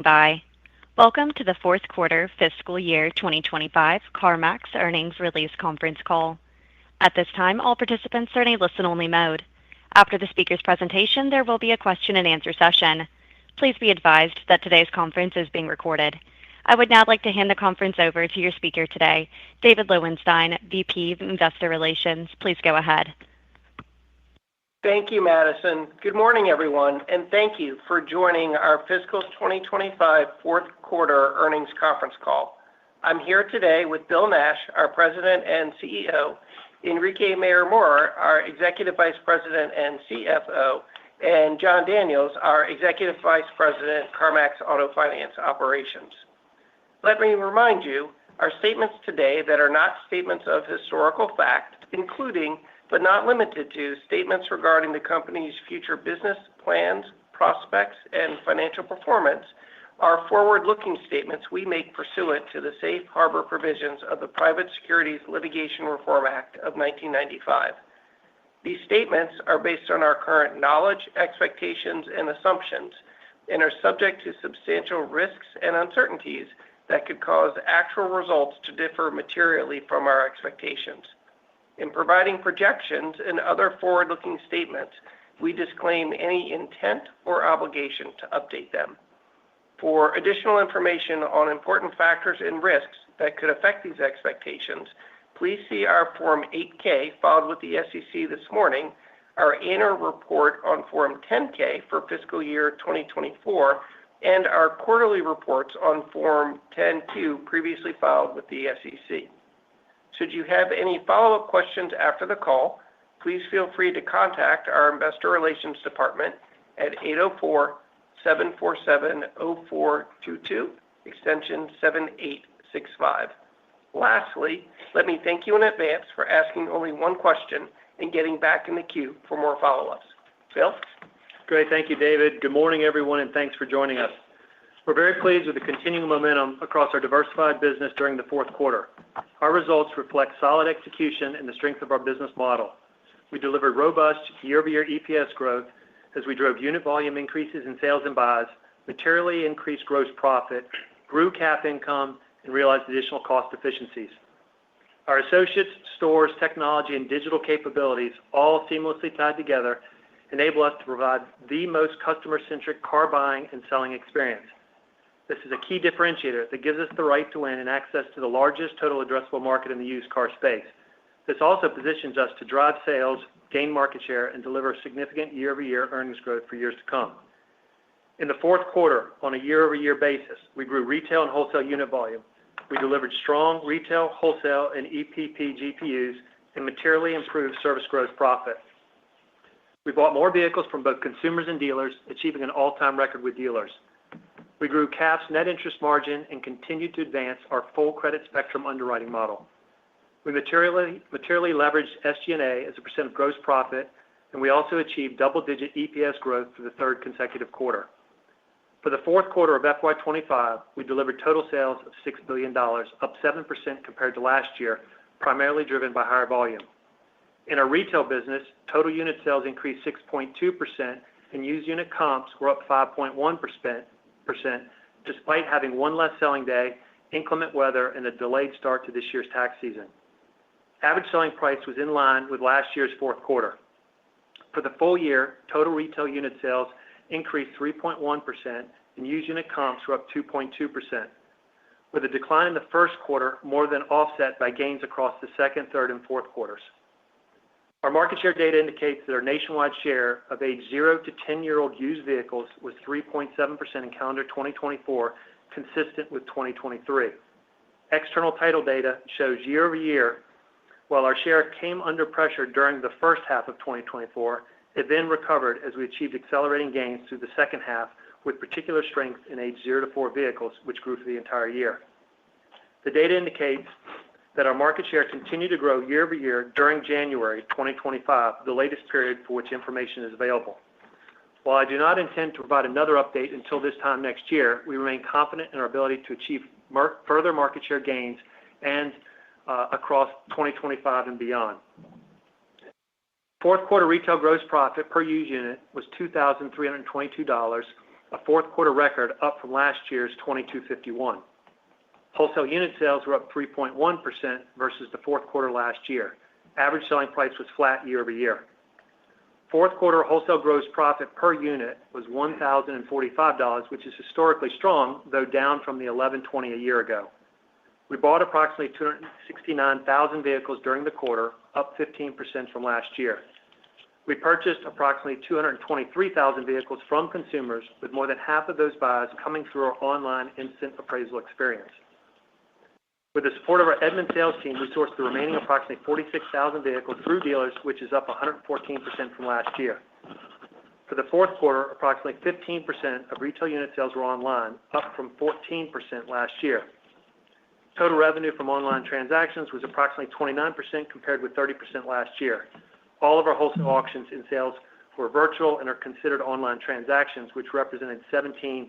Bye. Welcome to the fourth quarter fiscal year 2025 CarMax earnings release conference call. At this time, all participants are in a listen-only mode. After the speaker's presentation, there will be a question-and-answer session. Please be advised that today's conference is being recorded. I would now like to hand the conference over to your speaker today, David Lowenstein, VP of Investor Relations. Please go ahead. Thank you, Madison. Good morning, everyone, and thank you for joining our fiscal 2025 fourth quarter earnings conference call. I'm here today with Bill Nash, our President and CEO, Enrique Mayor-Mora, our Executive Vice President and CFO, and John Daniels, our Executive Vice President, CarMax Auto Finance Operations. Let me remind you, our statements today that are not statements of historical fact, including but not limited to statements regarding the company's future business plans, prospects, and financial performance, are forward-looking statements we make pursuant to the safe harbor provisions of the Private Securities Litigation Reform Act of 1995. These statements are based on our current knowledge, expectations, and assumptions, and are subject to substantial risks and uncertainties that could cause actual results to differ materially from our expectations. In providing projections and other forward-looking statements, we disclaim any intent or obligation to update them. For additional information on important factors and risks that could affect these expectations, please see our Form 8-K filed with the SEC this morning, our annual report on Form 10-K for fiscal year 2024, and our quarterly reports on Form 10-Q previously filed with the SEC. Should you have any follow-up questions after the call, please feel free to contact our Investor Relations Department at 804-747-0422, extension 7865. Lastly, let me thank you in advance for asking only one question and getting back in the queue for more follow-ups. Bill? Great. Thank you, David. Good morning, everyone, and thanks for joining us. We're very pleased with the continuing momentum across our diversified business during the fourth quarter. Our results reflect solid execution and the strength of our business model. We delivered robust year-over-year EPS growth as we drove unit volume increases in sales and buys, materially increased gross profit, grew CAF income, and realized additional cost efficiencies. Our associates, stores, technology, and digital capabilities, all seamlessly tied together, enable us to provide the most customer-centric car buying and selling experience. This is a key differentiator that gives us the right to win and access to the largest total addressable market in the used car space. This also positions us to drive sales, gain market share, and deliver significant year-over-year earnings growth for years to come. In the fourth quarter, on a year-over-year basis, we grew retail and wholesale unit volume. We delivered strong retail, wholesale, and EPP GPUs and materially improved service gross profit. We bought more vehicles from both consumers and dealers, achieving an all-time record with dealers. We grew CAF's net interest margin and continued to advance our full credit spectrum underwriting model. We materially leveraged SG&A as a percent of gross profit, and we also achieved double-digit EPS growth for the third consecutive quarter. For the fourth quarter of FY25, we delivered total sales of $6 billion, up 7% compared to last year, primarily driven by higher volume. In our retail business, total unit sales increased 6.2%, and used unit comps were up 5.1%, despite having one less selling day, inclement weather, and a delayed start to this year's tax season. Average selling price was in line with last year's fourth quarter. For the full year, total retail unit sales increased 3.1%, and used unit comps were up 2.2%, with a decline in the first quarter more than offset by gains across the second, third, and fourth quarters. Our market share data indicates that our nationwide share of age 0 to 10-year-old used vehicles was 3.7% in calendar 2024, consistent with 2023. External title data shows year-over-year, while our share came under pressure during the first half of 2024, it then recovered as we achieved accelerating gains through the second half, with particular strength in age 0 to 4 vehicles, which grew for the entire year. The data indicates that our market share continued to grow year-over-year during January 2025, the latest period for which information is available. While I do not intend to provide another update until this time next year, we remain confident in our ability to achieve further market share gains and across 2025 and beyond. Fourth quarter retail gross profit per used unit was $2,322, a fourth quarter record up from last year's 2251. Wholesale unit sales were up 3.1% versus the fourth quarter last year. Average selling price was flat year over year. Fourth quarter wholesale gross profit per unit was $1,045, which is historically strong, though down from the $1,120 a year ago. We bought approximately 269,000 vehicles during the quarter, up 15% from last year. We purchased approximately 223,000 vehicles from consumers, with more than half of those buys coming through our online instant appraisal experience. With the support of our Edmunds sales team, we sourced the remaining approximately 46,000 vehicles through dealers, which is up 114% from last year. For the fourth quarter, approximately 15% of retail unit sales were online, up from 14% last year. Total revenue from online transactions was approximately 29% compared with 30% last year. All of our wholesale auctions and sales were virtual and are considered online transactions, which represented 17%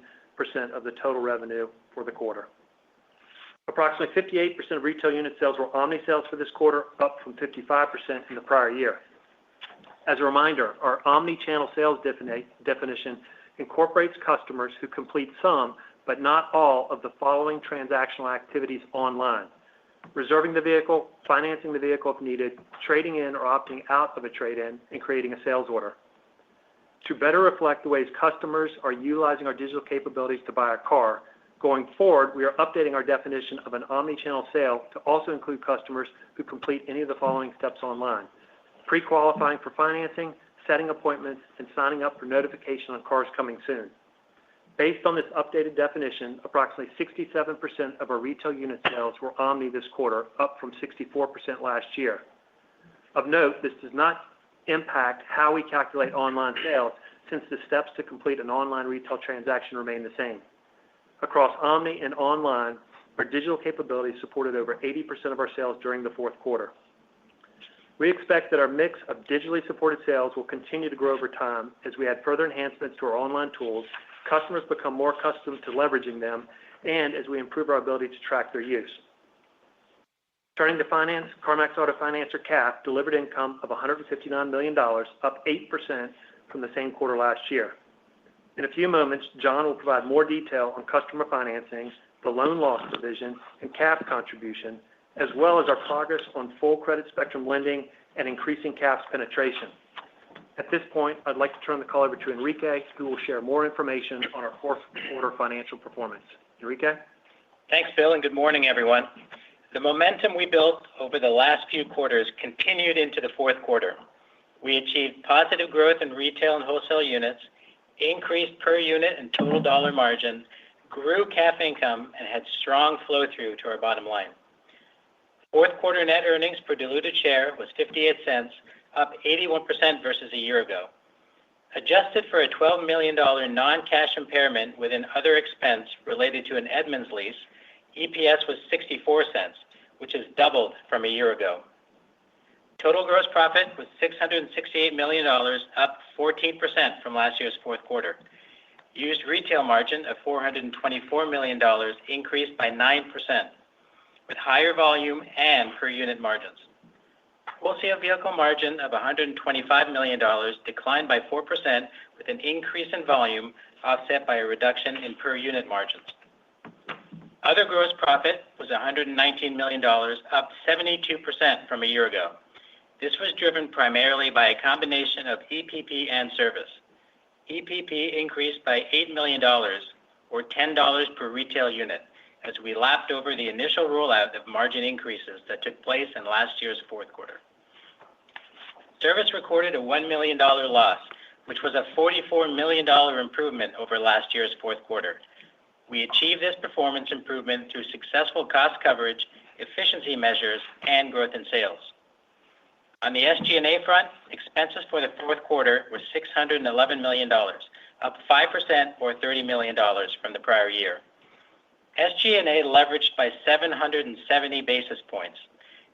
of the total revenue for the quarter. Approximately 58% of retail unit sales were omni sales for this quarter, up from 55% in the prior year. As a reminder, our omni-channel sales definition incorporates customers who complete some, but not all, of the following transactional activities online: reserving the vehicle, financing the vehicle if needed, trading in or opting out of a trade-in, and creating a sales order. To better reflect the ways customers are utilizing our digital capabilities to buy a car, going forward, we are updating our definition of an omni-channel sale to also include customers who complete any of the following steps online: pre-qualifying for financing, setting appointments, and signing up for notification on cars coming soon. Based on this updated definition, approximately 67% of our retail unit sales were omni this quarter, up from 64% last year. Of note, this does not impact how we calculate online sales, since the steps to complete an online retail transaction remain the same. Across omni and online, our digital capabilities supported over 80% of our sales during the fourth quarter. We expect that our mix of digitally supported sales will continue to grow over time as we add further enhancements to our online tools, customers become more accustomed to leveraging them, and as we improve our ability to track their use. Turning to finance, CarMax Auto Finance, or CAF, delivered income of $159 million, up 8% from the same quarter last year. In a few moments, John will provide more detail on customer financing, the loan loss provision, and CAF contribution, as well as our progress on full credit spectrum lending and increasing CAF's penetration. At this point, I'd like to turn the call over to Enrique, who will share more information on our fourth quarter financial performance. Enrique? Thanks, Bill, and good morning, everyone. The momentum we built over the last few quarters continued into the fourth quarter. We achieved positive growth in retail and wholesale units, increased per unit and total dollar margin, grew CAF income, and had strong flow-through to our bottom line. Fourth quarter net earnings per diluted share was 58 cents, up 81% versus a year ago. Adjusted for a $12 million non-cash impairment within other expense related to an Edmunds lease, EPS was 64 cents, which is doubled from a year ago. Total gross profit was $668 million, up 14% from last year's fourth quarter. Used retail margin of $424 million increased by 9%, with higher volume and per unit margins. Wholesale vehicle margin of $125 million declined by 4%, with an increase in volume offset by a reduction in per unit margins. Other gross profit was $119 million, up 72% from a year ago. This was driven primarily by a combination of EPP and service. EPP increased by $8 million, or $10 per retail unit, as we lapped over the initial rollout of margin increases that took place in last year's fourth quarter. Service recorded a $1 million loss, which was a $44 million improvement over last year's fourth quarter. We achieved this performance improvement through successful cost coverage, efficiency measures, and growth in sales. On the SG&A front, expenses for the fourth quarter were $611 million, up 5% or $30 million from the prior year. SG&A leveraged by 770 basis points,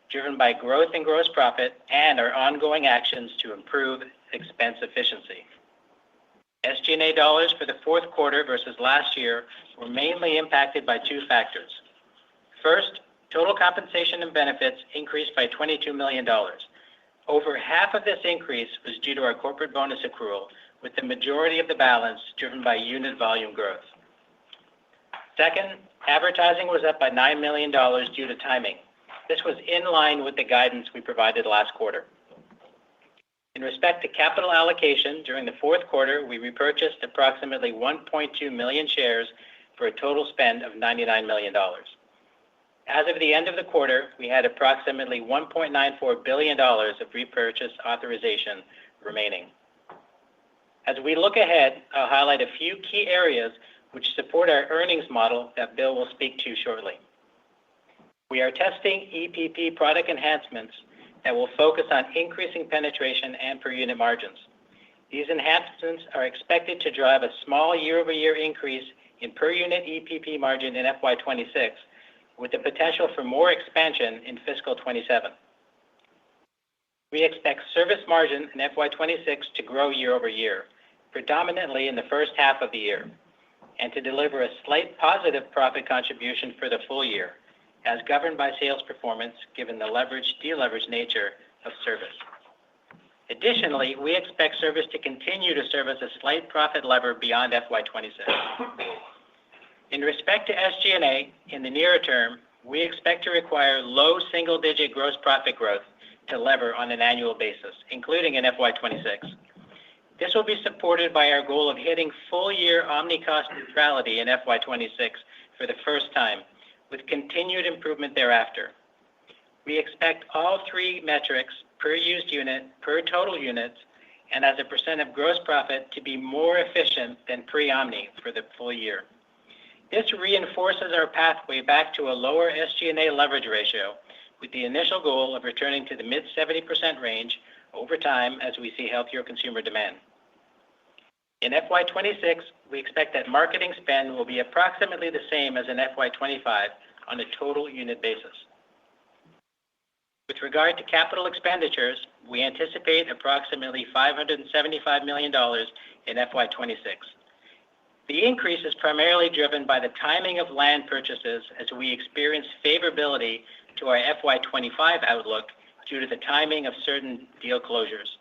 driven by growth in gross profit and our ongoing actions to improve expense efficiency. SG&A dollars for the fourth quarter versus last year were mainly impacted by two factors. First, total compensation and benefits increased by $22 million. Over half of this increase was due to our corporate bonus accrual, with the majority of the balance driven by unit volume growth. Second, advertising was up by $9 million due to timing. This was in line with the guidance we provided last quarter. In respect to capital allocation, during the fourth quarter, we repurchased approximately 1.2 million shares for a total spend of $99 million. As of the end of the quarter, we had approximately $1.94 billion of repurchase authorization remaining. As we look ahead, I'll highlight a few key areas which support our earnings model that Bill will speak to shortly. We are testing EPP product enhancements that will focus on increasing penetration and per unit margins. These enhancements are expected to drive a small year-over-year increase in per unit EPP margin in FY26, with the potential for more expansion in fiscal 27. We expect service margin in FY26 to grow year-over-year, predominantly in the first half of the year, and to deliver a slight positive profit contribution for the full year, as governed by sales performance given the deleverage nature of service. Additionally, we expect service to continue to serve as a slight profit lever beyond FY26. In respect to SG&A, in the nearer term, we expect to require low single-digit gross profit growth to lever on an annual basis, including in FY26. This will be supported by our goal of hitting full-year omni-cost neutrality in FY26 for the first time, with continued improvement thereafter. We expect all three metrics, per used unit, per total units, and as a percent of gross profit, to be more efficient than pre-omni for the full year. This reinforces our pathway back to a lower SG&A leverage ratio, with the initial goal of returning to the mid-70% range over time as we see healthier consumer demand. In FY26, we expect that marketing spend will be approximately the same as in FY25 on a total unit basis. With regard to capital expenditures, we anticipate approximately $575 million in FY26. The increase is primarily driven by the timing of land purchases as we experience favorability to our FY25 outlook due to the timing of certain deal closures.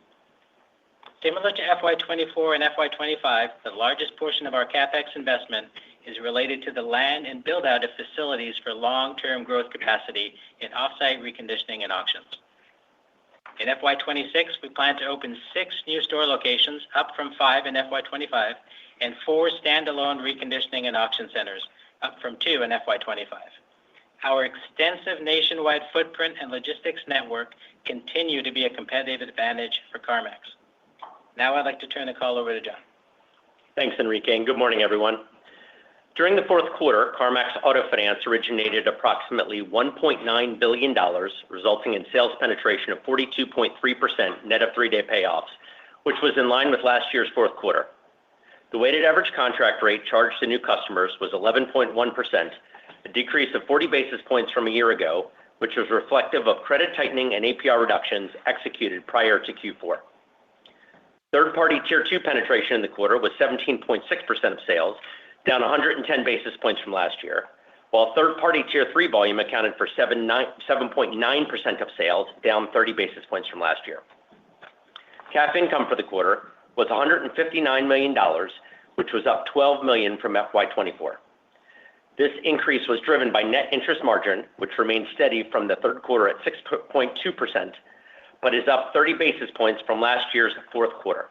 Similar to FY24 and FY25, the largest portion of our CapEx investment is related to the land and build-out of facilities for long-term growth capacity in off-site reconditioning and auctions. In FY26, we plan to open 6 new store locations, up from 5 in FY25, and 4 standalone reconditioning and auction centers, up from 2 in FY25. Our extensive nationwide footprint and logistics network continue to be a competitive advantage for CarMax. Now I'd like to turn the call over to John. Thanks, Enrique, and good morning, everyone. During the fourth quarter, CarMax Auto Finance originated approximately $1.9 billion, resulting in sales penetration of 42.3% net of 3-day payoffs, which was in line with last year's fourth quarter. The weighted average contract rate charged to new customers was 11.1%, a decrease of 40 basis points from a year ago, which was reflective of credit tightening and APR reductions executed prior to Q4. Third-party Tier 2 penetration in the quarter was 17.6% of sales, down 110 basis points from last year, while third-party Tier 3 volume accounted for 7.9% of sales, down 30 basis points from last year. CAF income for the quarter was $159 million, which was up $12 million from FY24. This increase was driven by net interest margin, which remained steady from the third quarter at 6.2%, but is up 30 basis points from last year's fourth quarter.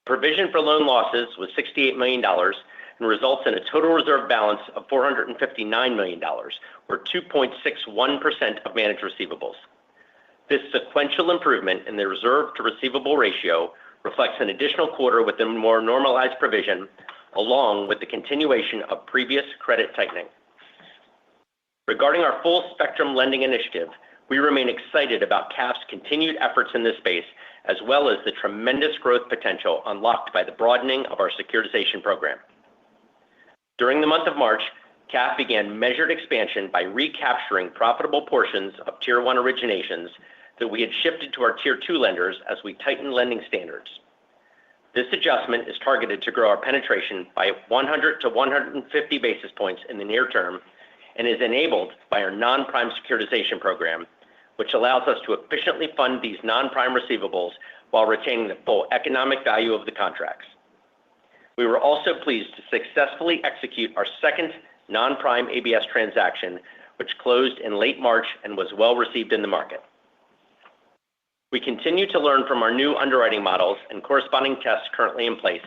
Provision for loan losses was $68 million and results in a total reserve balance of $459 million, or 2.61% of managed receivables. This sequential improvement in the reserve to receivable ratio reflects an additional quarter with a more normalized provision, along with the continuation of previous credit tightening. Regarding our full spectrum lending initiative, we remain excited about CAF's continued efforts in this space, as well as the tremendous growth potential unlocked by the broadening of our securitization program. During the month of March, CAF began measured expansion by recapturing profitable portions of Tier 1 originations that we had shifted to our Tier 2 lenders as we tightened lending standards. This adjustment is targeted to grow our penetration by 100 to 150 basis points in the near term and is enabled by our non-prime securitization program, which allows us to efficiently fund these non-prime receivables while retaining the full economic value of the contracts. We were also pleased to successfully execute our second non-prime ABS transaction, which closed in late March and was well received in the market. We continue to learn from our new underwriting models and corresponding tests currently in place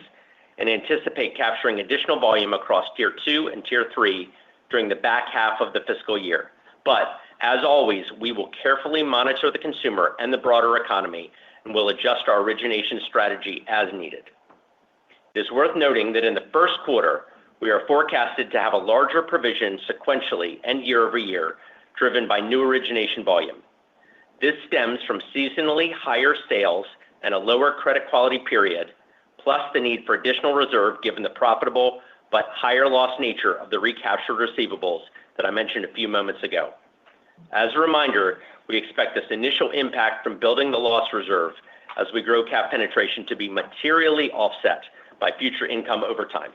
and anticipate capturing additional volume across Tier 2 and Tier 3 during the back half of the fiscal year. But as always, we will carefully monitor the consumer and the broader economy and will adjust our origination strategy as needed. It is worth noting that in the first quarter, we are forecasted to have a larger provision sequentially and year over year, driven by new origination volume. This stems from seasonally higher sales and a lower credit quality period, plus the need for additional reserve given the profitable but higher loss nature of the recaptured receivables that I mentioned a few moments ago. As a reminder, we expect this initial impact from building the loss reserve as we grow CAP penetration to be materially offset by future income over time.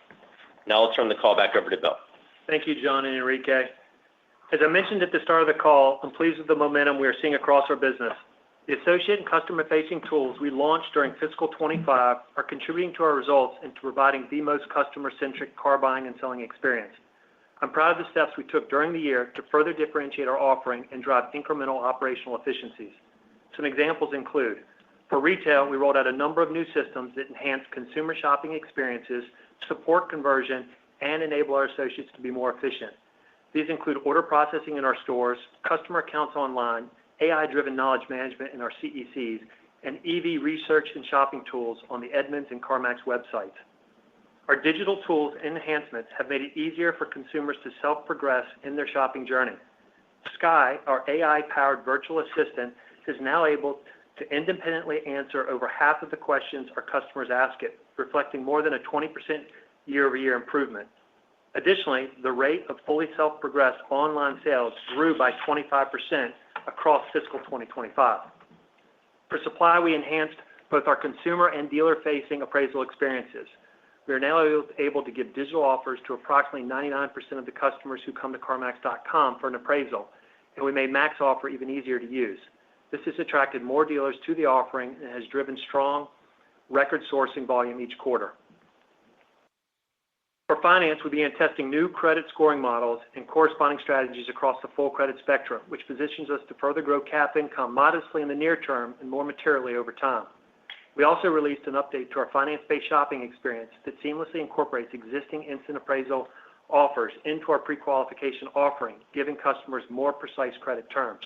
Now I'll turn the call back over to Bill. Thank you, John and Enrique. As I mentioned at the start of the call, I'm pleased with the momentum we are seeing across our business. The associate and customer-facing tools we launched during fiscal 25 are contributing to our results and to providing the most customer-centric car buying and selling experience. I'm proud of the steps we took during the year to further differentiate our offering and drive incremental operational efficiencies. Some examples include, for retail, we rolled out a number of new systems that enhance consumer shopping experiences, support conversion, and enable our associates to be more efficient. These include order processing in our stores, customer accounts online, AI-driven knowledge management in our CECs, and EV research and shopping tools on the Edmunds and CarMax websites. Our digital tools and enhancements have made it easier for consumers to self-progress in their shopping journey. Sky, our AI-powered virtual assistant, is now able to independently answer over half of the questions our customers ask it, reflecting more than a 20% year-over-year improvement. Additionally, the rate of fully self-progressed online sales grew by 25% across fiscal 2025. For supply, we enhanced both our consumer and dealer-facing appraisal experiences. We are now able to give digital offers to approximately 99% of the customers who come to CarMax.com for an appraisal, and we made Max Offer even easier to use. This has attracted more dealers to the offering and has driven strong record sourcing volume each quarter. For finance, we began testing new credit scoring models and corresponding strategies across the full credit spectrum, which positions us to further grow CAP income modestly in the near term and more materially over time. We also released an update to our finance-based shopping experience that seamlessly incorporates existing instant appraisal offers into our pre-qualification offering, giving customers more precise credit terms.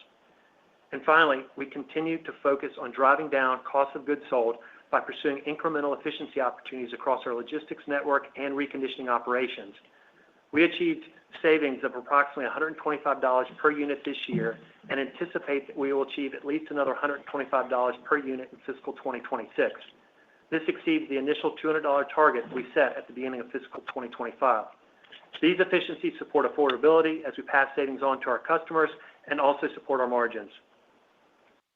And finally, we continue to focus on driving down cost of goods sold by pursuing incremental efficiency opportunities across our logistics network and reconditioning operations. We achieved savings of approximately $125 per unit this year and anticipate that we will achieve at least another $125 per unit in fiscal 2026. This exceeds the initial $200 target we set at the beginning of fiscal 2025. These efficiencies support affordability as we pass savings on to our customers and also support our margins.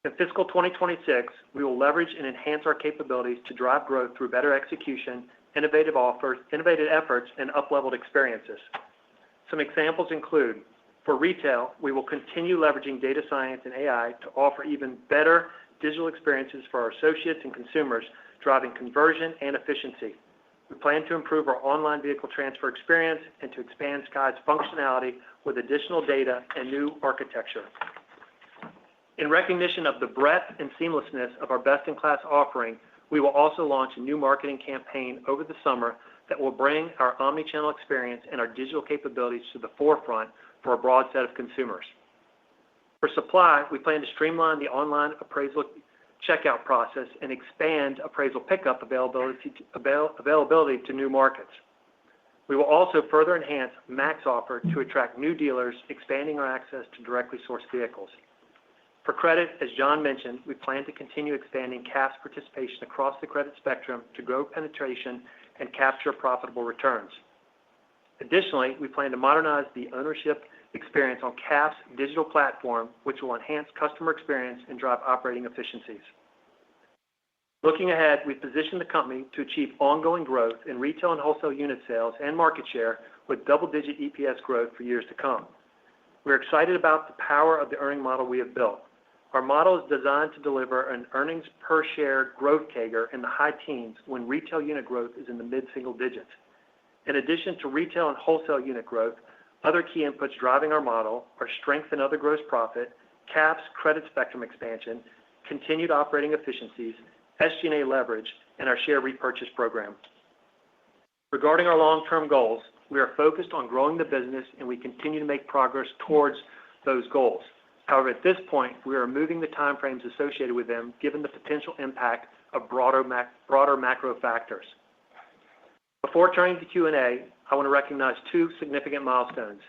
In fiscal 2026, we will leverage and enhance our capabilities to drive growth through better execution, innovative offers, innovative efforts, and up-leveled experiences. Some examples include, for retail, we will continue leveraging data science and AI to offer even better digital experiences for our associates and consumers, driving conversion and efficiency. We plan to improve our online vehicle transfer experience and to expand Sky's functionality with additional data and new architecture. In recognition of the breadth and seamlessness of our best-in-class offering, we will also launch a new marketing campaign over the summer that will bring our omnichannel experience and our digital capabilities to the forefront for a broad set of consumers. For supply, we plan to streamline the online appraisal checkout process and expand appraisal pickup availability to new markets. We will also further enhance Max Offer to attract new dealers, expanding our access to directly sourced vehicles. For credit, as John mentioned, we plan to continue expanding CAP's participation across the credit spectrum to grow penetration and capture profitable returns. Additionally, we plan to modernize the ownership experience on CAP's digital platform, which will enhance customer experience and drive operating efficiencies. Looking ahead, we've positioned the company to achieve ongoing growth in retail and wholesale unit sales and market share with double-digit EPS growth for years to come. We're excited about the power of the earning model we have built. Our model is designed to deliver an earnings per share growth CAGR in the high teens when retail unit growth is in the mid-single digits. In addition to retail and wholesale unit growth, other key inputs driving our model are strength in other gross profit, CAP's credit spectrum expansion, continued operating efficiencies, SG&A leverage, and our share repurchase program. Regarding our long-term goals, we are focused on growing the business, and we continue to make progress towards those goals. However, at this point, we are moving the timeframes associated with them given the potential impact of broader macro factors. Before turning to Q&A, I want to recognize two significant milestones.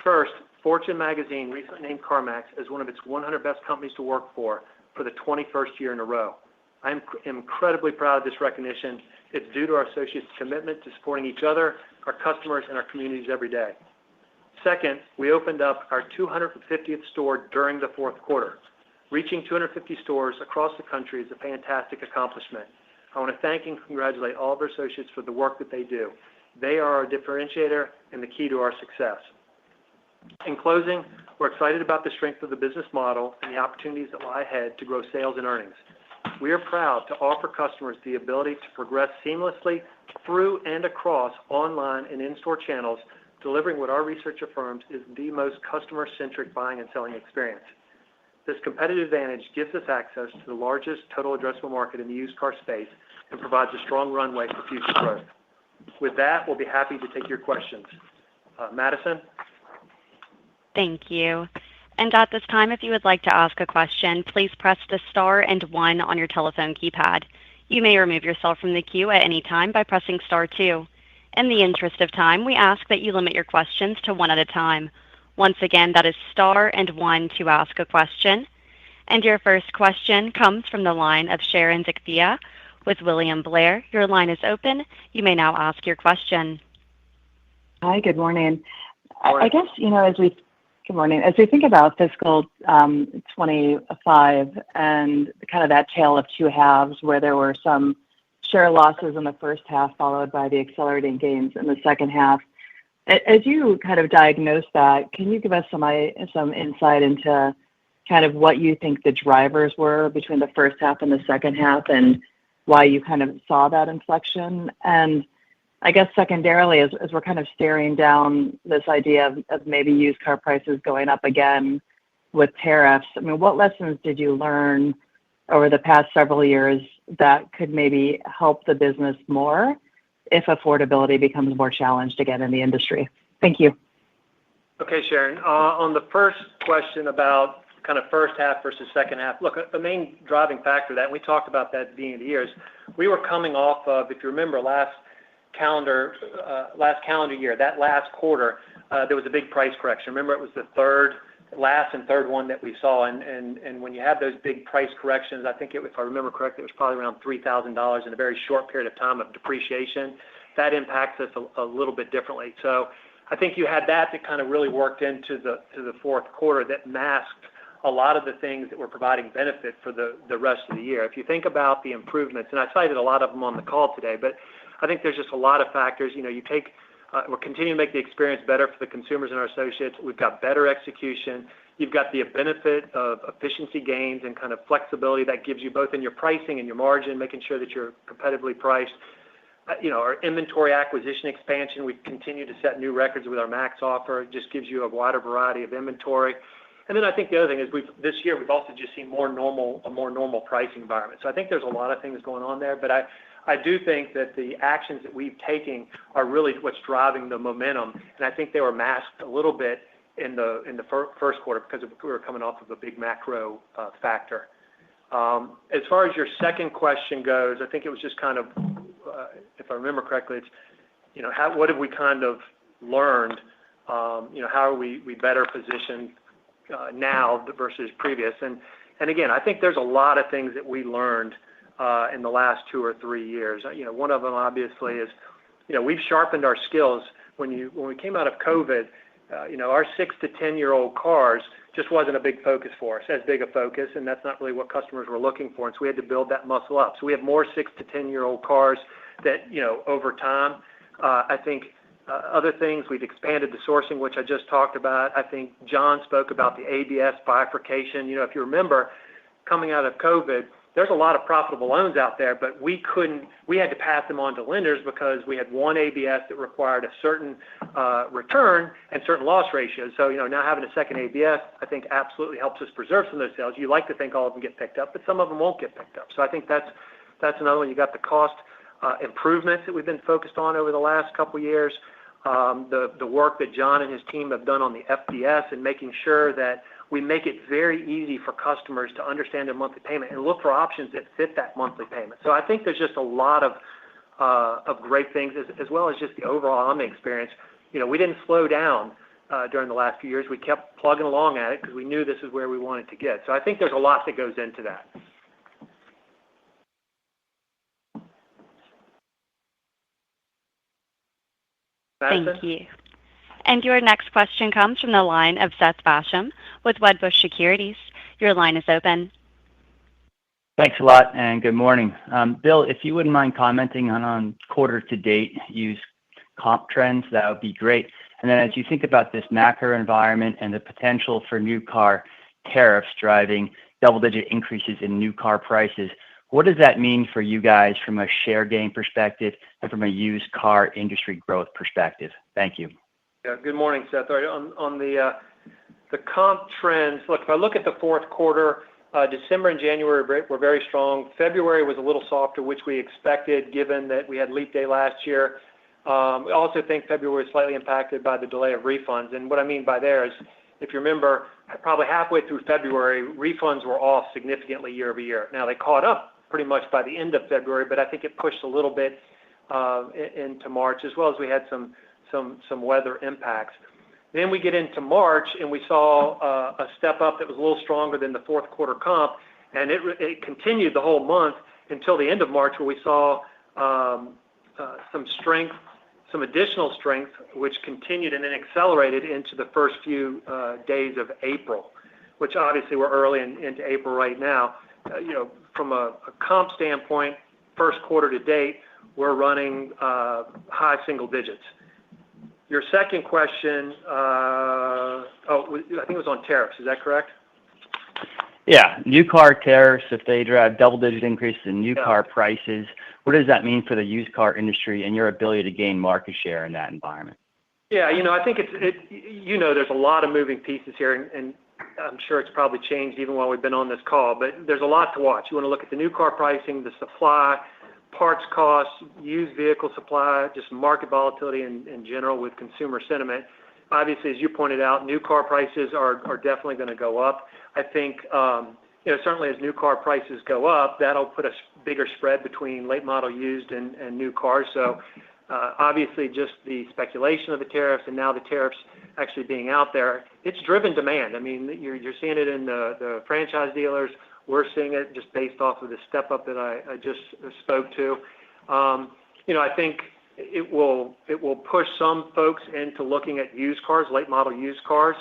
First, Fortune magazine recently named CarMax as one of its 100 best companies to work for the 21st year in a row. I am incredibly proud of this recognition. It's due to our associates' commitment to supporting each other, our customers, and our communities every day. Second, we opened up our 250th store during the fourth quarter. Reaching 250 stores across the country is a fantastic accomplishment. I want to thank and congratulate all of our associates for the work that they do. They are our differentiator and the key to our success. In closing, we're excited about the strength of the business model and the opportunities that lie ahead to grow sales and earnings. We are proud to offer customers the ability to progress seamlessly through and across online and in-store channels, delivering what our research affirms is the most customer-centric buying and selling experience. This competitive advantage gives us access to the largest total addressable market in the used car space and provides a strong runway for future growth. With that, we'll be happy to take your questions. Madison? Thank you. And at this time, if you would like to ask a question, please press the star and 1 on your telephone keypad. You may remove yourself from the queue at any time by pressing star 2. In the interest of time, we ask that you limit your questions to 1 at a time. Once again, that is star and 1 to ask a question. And your first question comes from the line of Sharon Zackfia with William Blair. Your line is open. You may now ask your question. Hi, good morning. Morning. I guess, good morning. As we think about fiscal 25 and kind of that tale of two halves where there were some share losses in the first half followed by the accelerating gains in the second half, as you kind of diagnose that, can you give us some insight into kind of what you think the drivers were between the first half and the second half and why you kind of saw that inflection? And I guess secondarily, as we're kind of staring down this idea of maybe used car prices going up again with tariffs, I mean, what lessons did you learn over the past several years that could maybe help the business more if affordability becomes more challenged again in the industry? Thank you. Okay, Sharon. On the first question about kind of first half versus second half, look, the main driving factor that, and we talked about that at the beginning of the year, is we were coming off of, if you remember, last calendar year, that last quarter, there was a big price correction. Remember, it was the last and third one that we saw. And when you have those big price corrections, I think if I remember correctly, it was probably around $3,000 in a very short period of time of depreciation. That impacts us a little bit differently. So I think you had that kind of really worked into the fourth quarter that masked a lot of the things that were providing benefit for the rest of the year. If you think about the improvements, and I cited a lot of them on the call today, but I think there's just a lot of factors. We're continuing to make the experience better for the consumers and our associates. We've got better execution. You've got the benefit of efficiency gains and kind of flexibility that gives you both in your pricing and your margin, making sure that you're competitively priced. Our inventory acquisition expansion, we've continued to set new records with our Max offer. It just gives you a wider variety of inventory. And then I think the other thing is this year we've also just seen a more normal pricing environment. So I think there's a lot of things going on there, but I do think that the actions that we've taken are really what's driving the momentum, and I think they were masked a little bit in the first quarter because we were coming off of a big macro factor. As far as your second question goes, I think it was just kind of, if I remember correctly, it's what have we kind of learned? How are we better positioned now versus previous? And again, I think there's a lot of things that we learned in the last 2 or 3 years. One of them obviously is, we've sharpened our skills. When we came out of COVID, our 6 to 10-year-old cars just wasn't a big focus for us, as big a focus, and that's not really what customers were looking for. And so we had to build that muscle up. So we have more 6 to 10-year-old cars that, over time, I think other things. We've expanded the sourcing, which I just talked about. I think John spoke about the ABS bifurcation. If you remember, coming out of COVID, there's a lot of profitable loans out there, but we had to pass them on to lenders because we had one ABS that required a certain return and certain loss ratios. So, now having a second ABS, I think absolutely helps us preserve some of those sales. You like to think all of them get picked up, but some of them won't get picked up. So I think that's another one. You got the cost improvements that we've been focused on over the last couple of years. The work that John and his team have done on the FDS and making sure that we make it very easy for customers to understand their monthly payment and look for options that fit that monthly payment. So I think there's just a lot of great things, as well as just the overall Omni experience. We didn't slow down during the last few years. We kept plugging along at it because we knew this is where we wanted to get. So I think there's a lot that goes into that. Thank Madison? you. And your next question comes from the line of Seth Basham with Wedbush Securities. Your line is open. Thanks a lot, and good morning. Bill, if you wouldn't mind commenting on quarter-to-date used comp trends, that would be great. And then as you think about this macro environment and the potential for new car tariffs driving double-digit increases in new car prices, what does that mean for you guys from a share gain perspective and from a used car industry growth perspective? Thank you. Yeah, good morning, Seth. All right, on the comp trends, look, if I look at the fourth quarter, December and January were very strong. February was a little softer, which we expected given that we had leap day last year. I also think February was slightly impacted by the delay of refunds. And what I mean by there is, if you remember, probably halfway through February, refunds were off significantly year over year. Now, they caught up pretty much by the end of February, but I think it pushed a little bit into March, as well as we had some weather impacts. Then we get into March, and we saw a step up that was a little stronger than the fourth quarter comp, and it continued the whole month until the end of March, where we saw some strength, some additional strength, which continued and then accelerated into the first few days of April, which obviously we're early into April right now. From a comp standpoint, first quarter to date, we're running high single digits. Your second question, I think it was on tariffs. Is that correct? Yeah, new car tariffs, if they drive double-digit increases in new car prices, what does that mean for the used car industry and your ability to gain market share in that environment? Yeah, I think there's a lot of moving pieces here, and I'm sure it's probably changed even while we've been on this call, but there's a lot to watch. You want to look at the new car pricing, the supply, parts costs, used vehicle supply, just market volatility in general with consumer sentiment. Obviously, as you pointed out, new car prices are definitely going to go up. I think, certainly as new car prices go up, that'll put a bigger spread between late model used and new cars. So obviously just the speculation of the tariffs and now the tariffs actually being out there, it's driven demand. I mean, you're seeing it in the franchise dealers. We're seeing it just based off of the step up that I just spoke to. I think it will push some folks into looking at used cars, late model used cars,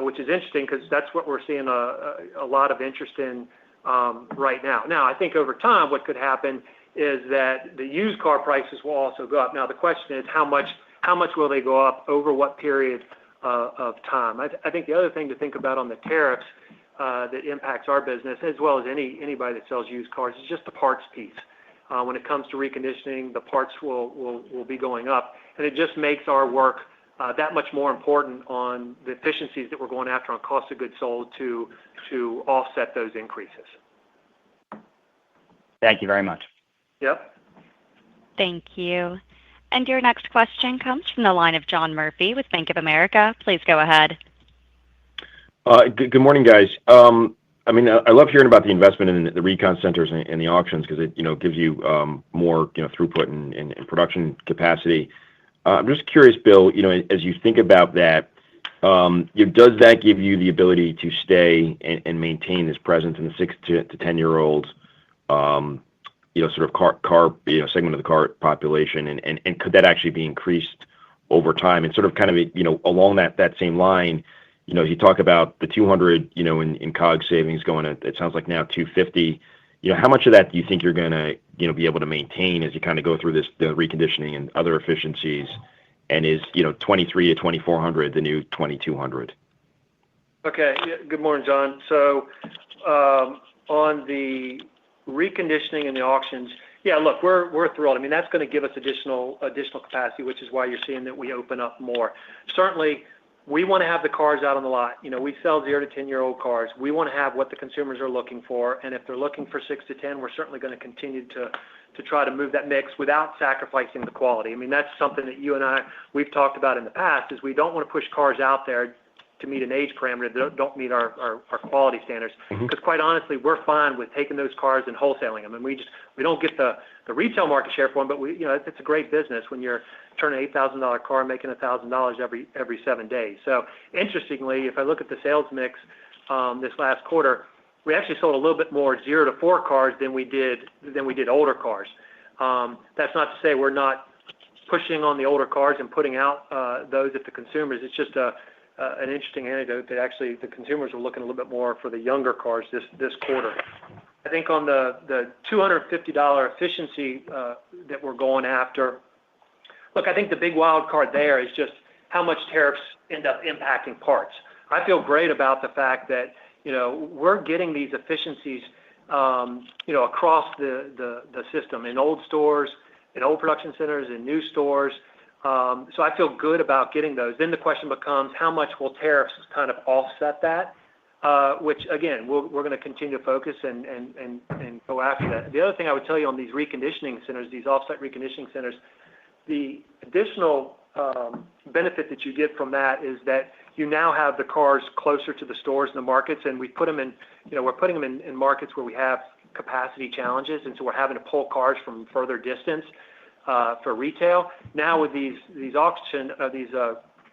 which is interesting because that's what we're seeing a lot of interest in right now. Now, I think over time, what could happen is that the used car prices will also go up. Now, the question is how much will they go up over what period of time? I think the other thing to think about on the tariffs that impacts our business, as well as anybody that sells used cars, is just the parts piece. When it comes to reconditioning, the parts will be going up, and it just makes our work that much more important on the efficiencies that we're going after on cost of goods sold to offset those increases. Thank you very much. Yep. Thank you. And your next question comes from the line of John Murphy with Bank of America. Please go ahead. Good morning, guys. I love hearing about the investment in the recon centers and the auctions because it gives you more throughput and production capacity. I'm just curious, Bill, as you think about that, does that give you the ability to stay and maintain this presence in the 6 to 10-year-old sort of car segment of the car population, and could that actually be increased over time? And sort of kind of along that same line, you talk about the 200 in COGS savings going at, it sounds like now 250. How much of that do you think you're going to be able to maintain as you kind of go through the reconditioning and other efficiencies? And is 23 to 2400 the new 2200? Okay. Yeah, good morning, John. So on the reconditioning and the auctions, yeah, look, we're thrilled. I mean, that's going to give us additional capacity, which is why you're seeing that we open up more. Certainly, we want to have the cars out on the lot. We sell 0 to 10-year-old cars. We want to have what the consumers are looking for, and if they're looking for 6 to 10, we're certainly going to continue to try to move that mix without sacrificing the quality. I mean, that's something that you and we've talked about in the past, is we don't want to push cars out there to meet an age parameter that don't meet our quality standards. Because quite honestly, we're fine with taking those cars and wholesaling them. And we don't get the retail market share for them, but it's a great business when you're turning an $8,000 car, making $1,000 every 7 days. So interestingly, if I look at the sales mix this last quarter, we actually sold a little bit more 0 to 4 cars than we did older cars. That's not to say we're not pushing on the older cars and putting out those at the consumers. It's just an interesting anecdote that actually the consumers are looking a little bit more for the younger cars this quarter. I think on the $250 efficiency that we're going after, look, I think the big wild card there is just how much tariffs end up impacting parts. I feel great about the fact that we're getting these efficiencies across the system, in old stores, in old production centers, in new stores. So I feel good about getting those. Then the question becomes, how much will tariffs kind of offset that? Which again, we're going to continue to focus and go after that. The other thing I would tell you on these reconditioning centers, these offsite reconditioning centers, the additional benefit that you get from that is that you now have the cars closer to the stores and the markets, and we're putting them in markets where we have capacity challenges, and so we're having to pull cars from further distance for retail. Now with these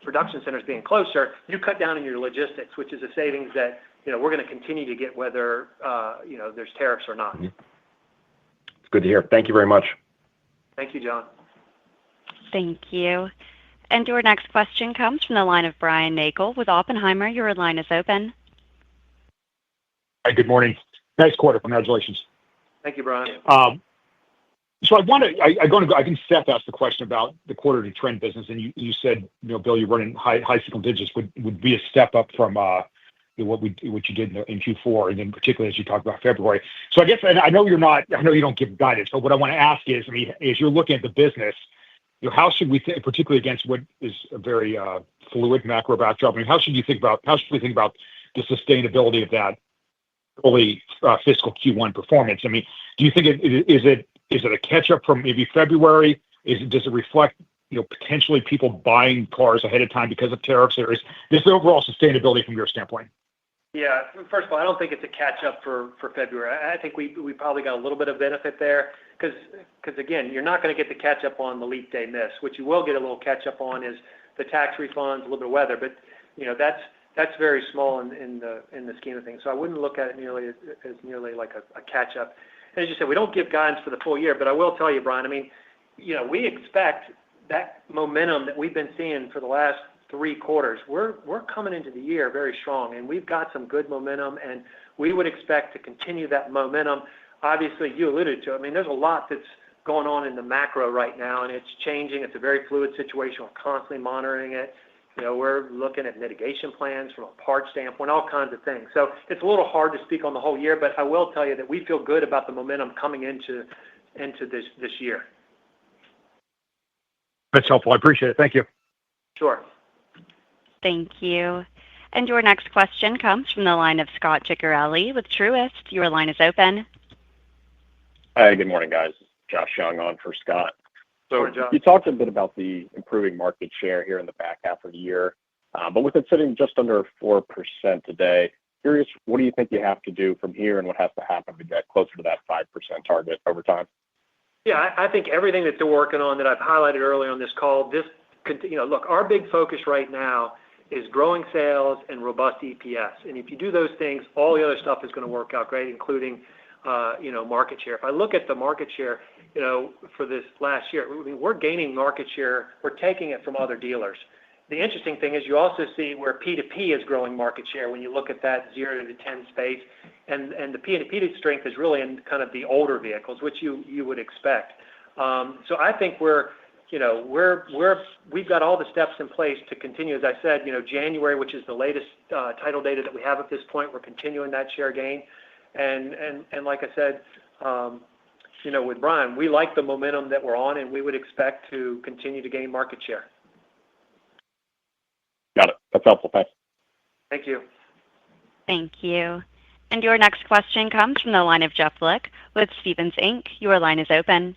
production centers being closer, you cut down on your logistics, which is a savings that we're going to continue to get whether there's tariffs or not. It's good to hear. Thank you very much. Thank you, John. Thank you. And your next question comes from the line of Brian Nagel with Oppenheimer. Your line is open. Hi, good morning. Nice quarter. Congratulations. Thank you, Brian. So I can Seth ask the question about the quarter to trend business, and you said, Bill, you're running high single digits would be a step up from what you did in Q4, and then particularly as you talked about February. So I guess I know you don't give guidance, but what I want to ask is, I mean, as you're looking at the business, how should we think, particularly against what is a very fluid macro backdrop? I mean, how should we think about the sustainability of that early fiscal Q1 performance? I mean, do you think is it a catch up from maybe February? Does it reflect potentially people buying cars ahead of time because of tariffs, or is this overall sustainability from your standpoint? Yeah, first of all, I don't think it's a catch up for February. I think we probably got a little bit of benefit there because again, you're not going to get the catch up on the leap day miss. What you will get a little catch up on is the tax refunds, a little bit of weather, but that's very small in the scheme of things. So I wouldn't look at it as nearly like a catch up. And as you said, we don't give guidance for the full year, but I will tell you, Brian, I mean, we expect that momentum that we've been seeing for the last 3 quarters. We're coming into the year very strong, and we've got some good momentum, and we would expect to continue that momentum. Obviously, you alluded to it. I mean, there's a lot that's going on in the macro right now, and it's changing. It's a very fluid situation. We're constantly monitoring it. We're looking at mitigation plans from a part standpoint, all kinds of things. So it's a little hard to speak on the whole year, but I will tell you that we feel good about the momentum coming into this year. That's helpful. I appreciate it. Thank you. Sure. Thank you. And your next question comes from the line of Scot Ciccarelli with Truist. Your line is open. Hi, good morning, guys. Josh Young on for Scott. So you talked a bit about the improving market share here in the back half of the year, but with it sitting just under 4% today, curious, what do you think you have to do from here and what has to happen to get closer to that 5% target over time? Yeah, I think everything that they're working on that I've highlighted earlier on this call, look, our big focus right now is growing sales and robust EPS. And if you do those things, all the other stuff is going to work out great, including market share. If I look at the market share, for this last year, I mean, we're gaining market share. We're taking it from other dealers. The interesting thing is you also see where P2P is growing market share when you look at that 0 to 10 space. And the P2P strength is really in kind of the older vehicles, which you would expect. So I think we're we've got all the steps in place to continue. As I said, January, which is the latest title data that we have at this point, we're continuing that share gain. And like I said, with Brian, we like the momentum that we're on, and we would expect to continue to gain market share. Got it. That's helpful. Thanks. Thank you. Thank you. And your next question comes from the line of Jeff Lick with Stephens Inc. Your line is open.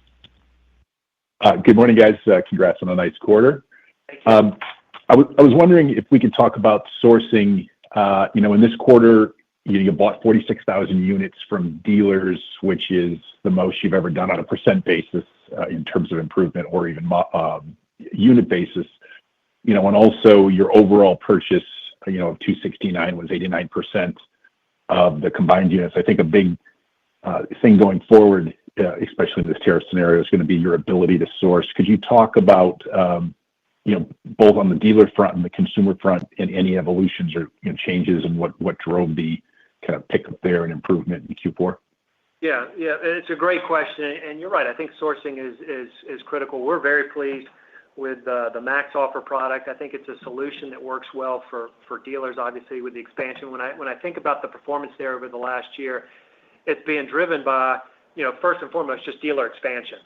Good morning, guys. Congrats on a nice quarter. Thank you. I was wondering if we could talk about sourcing. In this quarter, you bought 46,000 units from dealers, which is the most you've ever done on a percent basis in terms of improvement or even unit basis. And also your overall purchase, of 269 was 89% of the combined units. I think a big thing going forward, especially in this tariff scenario, is going to be your ability to source. Could you talk about, both on the dealer front and the consumer front, and any evolutions or changes and what drove the kind of pickup there and improvement in Q4? Yeah, it's a great question, and you're right. I think sourcing is critical. We're very pleased with the Max Offer product. I think it's a solution that works well for dealers, obviously, with the expansion. When I think about the performance there over the last year, it's being driven by, first and foremost, just dealer expansion.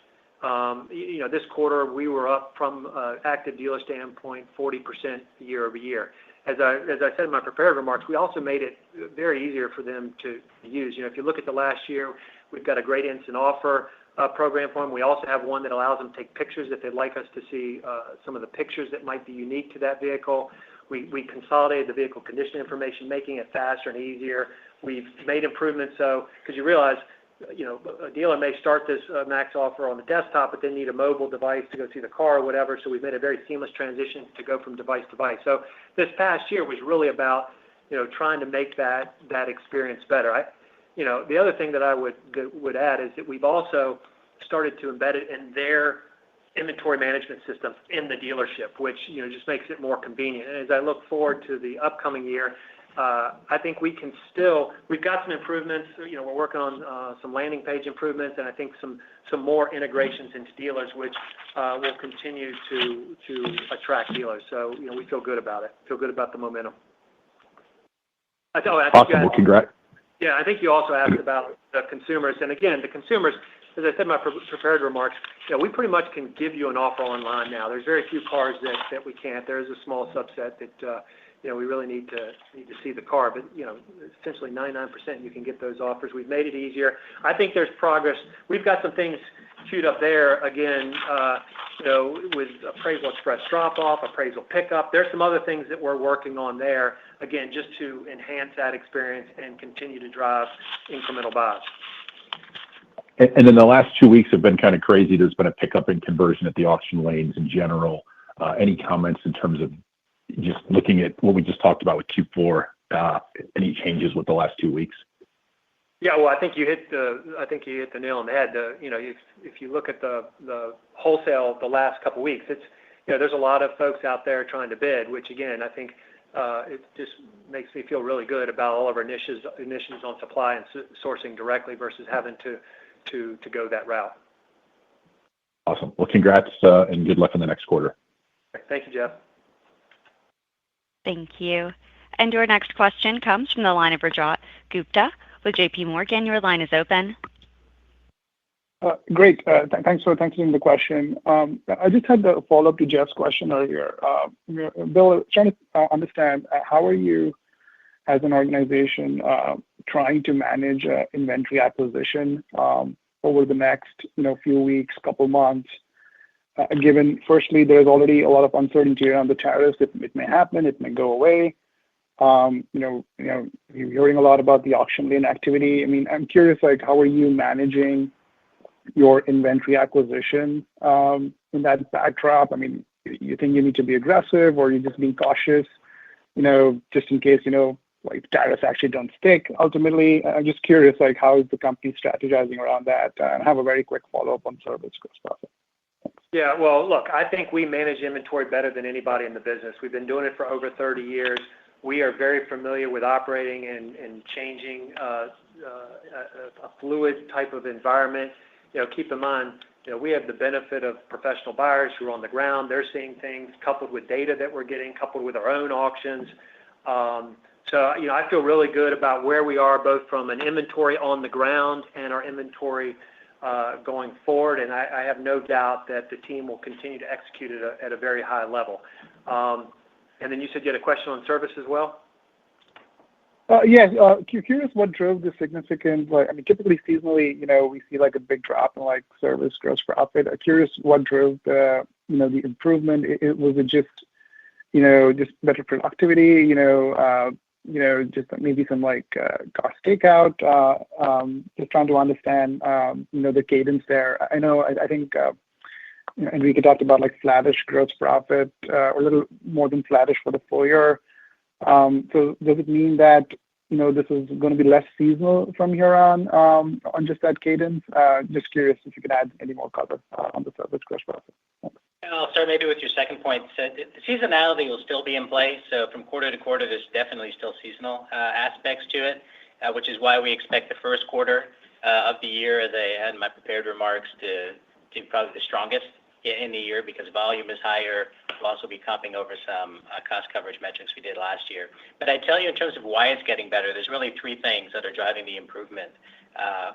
This quarter, we were up from active dealer standpoint 40% year over year. As I said in my prepared remarks, we also made it very easier for them to use. If you look at the last year, we've got a great instant offer program for them. We also have one that allows them to take pictures if they'd like us to see some of the pictures that might be unique to that vehicle. We consolidated the vehicle condition information, making it faster and easier. We've made improvements because you realize, a dealer may start this Max Offer on the desktop, but then need a mobile device to go see the car or whatever. So we've made a very seamless transition to go from device to device. So this past year was really about, trying to make that experience better. The other thing that I would add is that we've also started to embed it in their inventory management systems in the dealership, which just makes it more convenient. And as I look forward to the upcoming year, I think we've got some improvements. We're working on some landing page improvements, and I think some more integrations into dealers, which will continue to attract dealers. So we feel good about it. Feel good about the momentum. Awesome. Well, congrats. Yeah, I think you also asked about the consumers. And again, the consumers, as I said in my prepared remarks, we pretty much can give you an offer online now. There's very few cars that we can't. There is a small subset that we really need to see the car, but essentially 99% you can get those offers. We've made it easier. I think there's progress. We've got some things queued up there again, with appraisal express drop-off, appraisal pickup. There's some other things that we're working on there, again, just to enhance that experience and continue to drive incremental buys. And then the last 2 weeks have been kind of crazy. There's been a pickup in conversion at the auction lanes in general. Any comments in terms of just looking at what we just talked about with Q4? Any changes with the last 2 weeks? Yeah, well, I think you hit the nail on the head. If you look at the wholesale the last couple of weeks, it's there's a lot of folks out there trying to bid, which again I think it just makes me feel really good about all of our initiatives on supply and sourcing directly versus having to go that route. Awesome. Well, congrats and good luck in the next quarter. Thank you, Jeff. Thank you. And your next question comes from the line of Rajat Gupta with JP Morgan. Your line is open. Great. Thanks for taking the question. I just had a follow-up to Jeff's question earlier. Bill, trying to understand how are you as an organization trying to manage inventory acquisition over the next few weeks, couple months, given firstly there's already a lot of uncertainty around the tariffs. It may happen, it may go away. You're hearing a lot about the auction lane activity. I mean, I'm curious, how are you managing your inventory acquisition in that backdrop? I mean, you think you need to be aggressive, or are you just being cautious, just in case, tariffs actually don't stick ultimately? I'm just curious, how is the company strategizing around that? And I have a very quick follow-up on service gross profit. Yeah, well, look, I think we manage inventory better than anybody in the business. We've been doing it for over 30 years. We are very familiar with operating and changing a fluid type of environment. Keep in mind, we have the benefit of professional buyers who are on the ground. They're seeing things coupled with data that we're getting, coupled with our own auctions. I feel really good about where we are, both from an inventory on the ground and our inventory going forward. And I have no doubt that the team will continue to execute it at a very high level. And then you said you had a question on service as well? Yes. Curious what drove the significant, typically seasonally, we see like a big drop in like service gross profit. Curious what drove the improvement. Was it just better productivity, just maybe some like cost takeout, just trying to understand, the cadence there. I think Enrique talked about like flattish gross profit, or a little more than flattish for the full year. So does it mean that, this is going to be less seasonal from here on just that cadence? Just curious if you could add any more color on the service gross profit. Thanks. I'll start maybe with your second point. So the seasonality will still be in place. So from quarter to quarter, there's definitely still seasonal aspects to it, which is why we expect the first quarter of the year, as I had in my prepared remarks, to probably the strongest in the year because volume is higher. We'll also be comping over some cost coverage metrics we did last year. But I tell you, in terms of why it's getting better, there's really three things that are driving the improvement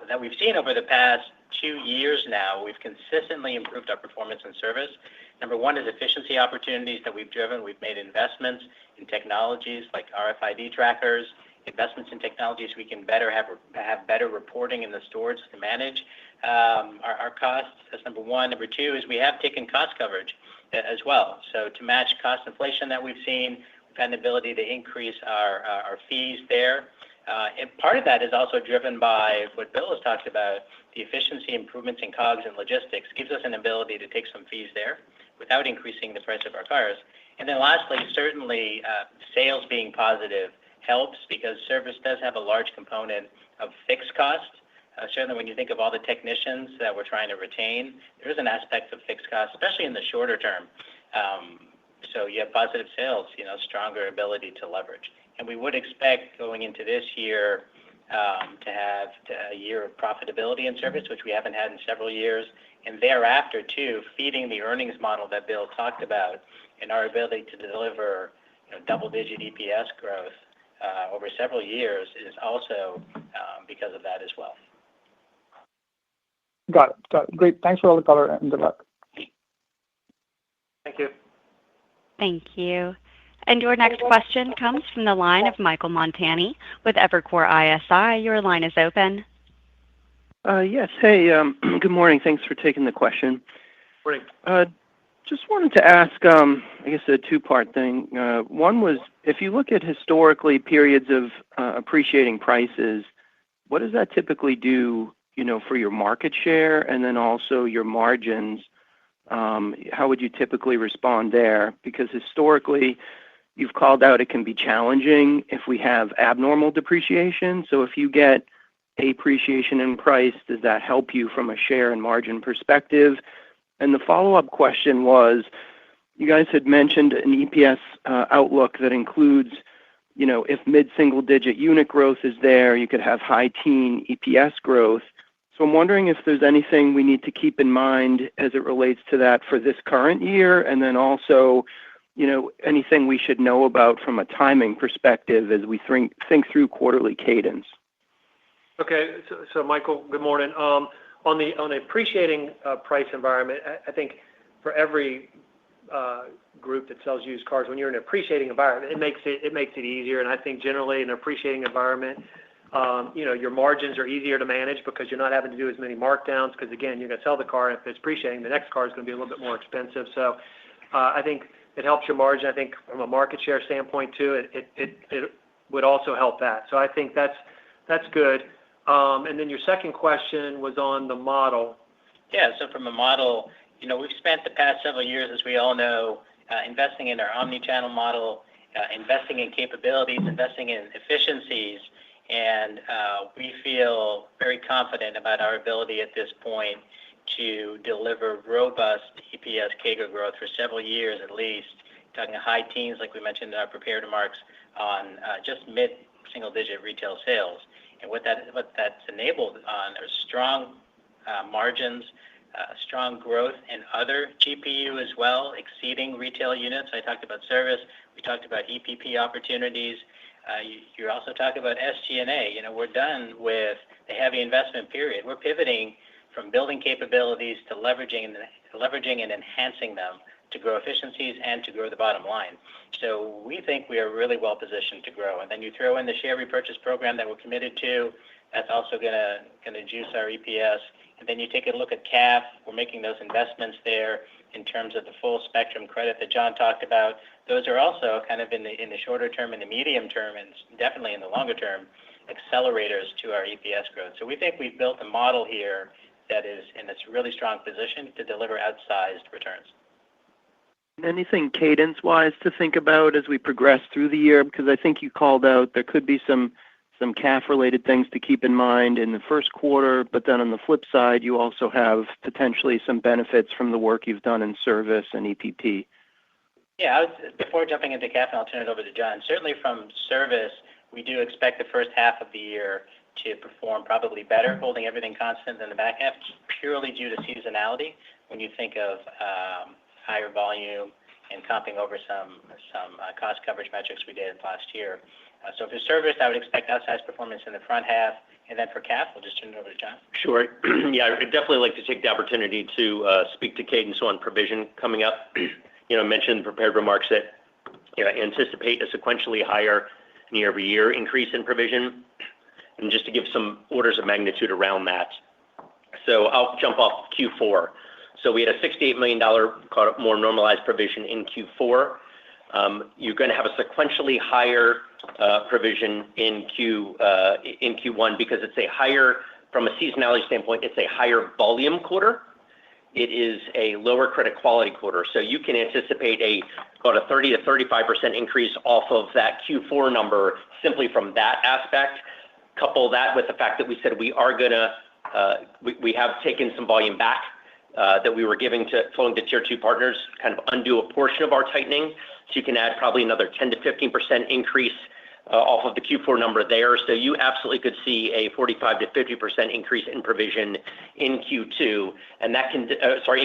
that we've seen over the past 2 years now. We've consistently improved our performance and service. Number one is efficiency opportunities that we've driven. We've made investments in technologies like RFID trackers, investments in technologies we can have better reporting in the stores to manage our costs. That's number one. Number two is we have taken cost coverage as well. So to match cost inflation that we've seen, we've had an ability to increase our fees there. And part of that is also driven by what Bill has talked about, the efficiency improvements in COGS and logistics gives us an ability to take some fees there without increasing the price of our cars. And then lastly, certainly sales being positive helps because service does have a large component of fixed cost. Certainly when you think of all the technicians that we're trying to retain, there is an aspect of fixed cost, especially in the shorter term. So you have positive sales, stronger ability to leverage. And we would expect going into this year to have a year of profitability in service, which we haven't had in several years. And thereafter, too, feeding the earnings model that Bill talked about and our ability to deliver double-digit EPS growth over several years is also because of that as well. Got it. Great. Thanks for all the color and good luck. Thank you. Thank you. And your next question comes from the line of Michael Montani with Evercore ISI. Your line is open. Yes. Hey, good morning. Thanks for taking the question. Morning. Just wanted to ask, I guess a two-part thing. One was, if you look at historically periods of appreciating prices, what does that typically do, for your market share and then also your margins? How would you typically respond there? Because historically, you've called out it can be challenging if we have abnormal depreciation. So if you get appreciation in price, does that help you from a share and margin perspective? And the follow-up question was, you guys had mentioned an EPS outlook that includes, if mid-single-digit unit growth is there, you could have high-teen EPS growth. So I'm wondering if there's anything we need to keep in mind as it relates to that for this current year, and then also, anything we should know about from a timing perspective as we think through quarterly cadence. Okay. So Michael, good morning. On the appreciating price environment, I think for every group that sells used cars, when you're in an appreciating environment, it makes it easier. And I think generally in an appreciating environment, your margins are easier to manage because you're not having to do as many markdowns. Because again, you're going to sell the car, and if it's appreciating, the next car is going to be a little bit more expensive. So I think it helps your margin. I think from a market share standpoint too, it would also help that. So I think that's good. And then your second question was on the model. Yeah. So from a model, we've spent the past several years, as we all know, investing in our omni-channel model, investing in capabilities, investing in efficiencies. And we feel very confident about our ability at this point to deliver robust EPS CAGR growth for several years at least, talking high teens, like we mentioned in our prepared remarks, on just mid-single-digit retail sales. And what that's enabled on are strong margins, strong growth in other GPU as well, exceeding retail units. I talked about service. We talked about EPP opportunities. You also talk about SG&A. We're done with the heavy investment period. We're pivoting from building capabilities to leveraging and enhancing them to grow efficiencies and to grow the bottom line. So we think we are really well positioned to grow. And then you throw in the share repurchase program that we're committed to. That's also going to juice our EPS. And then you take a look at CAF. We're making those investments there in terms of the full spectrum credit that John talked about. Those are also kind of in the shorter term, in the medium term, and definitely in the longer term, accelerators to our EPS growth. So we think we've built a model here that is in this really strong position to deliver outsized returns. Anything cadence-wise to think about as we progress through the year? Because I think you called out there could be some CAF-related things to keep in mind in the first quarter, but then on the flip side, you also have potentially some benefits from the work you've done in service and EPP. Yeah, before jumping into CAF, and I'll turn it over to John, certainly from service, we do expect the first half of the year to perform probably better, holding everything constant than the back half, purely due to seasonality. When you think of higher volume and comping over some cost coverage metrics we did last year. So for service, I would expect outsized performance in the front half. And then for CAF, we'll just turn it over to John. Sure. Yeah, I'd definitely like to take the opportunity to speak to cadence on provision coming up. I mentioned in prepared remarks that anticipate a sequentially higher year-over-year increase in provision. And just to give some orders of magnitude around that. So I'll jump off Q4. So we had a $68 million more normalized provision in Q4. You're going to have a sequentially higher provision in Q1 because it's a higher, from a seasonality standpoint, it's a higher volume quarter. It is a lower credit quality quarter. So you can anticipate about a 30 to 35% increase off of that Q4 number simply from that aspect. Couple that with the fact that we said we have taken some volume back that we were flowing to tier 2 partners, kind of undo a portion of our tightening. So you can add probably another 10 to 15% increase off of the Q4 number there. So you absolutely could see a 45 to 50% increase in provision in Q2, and in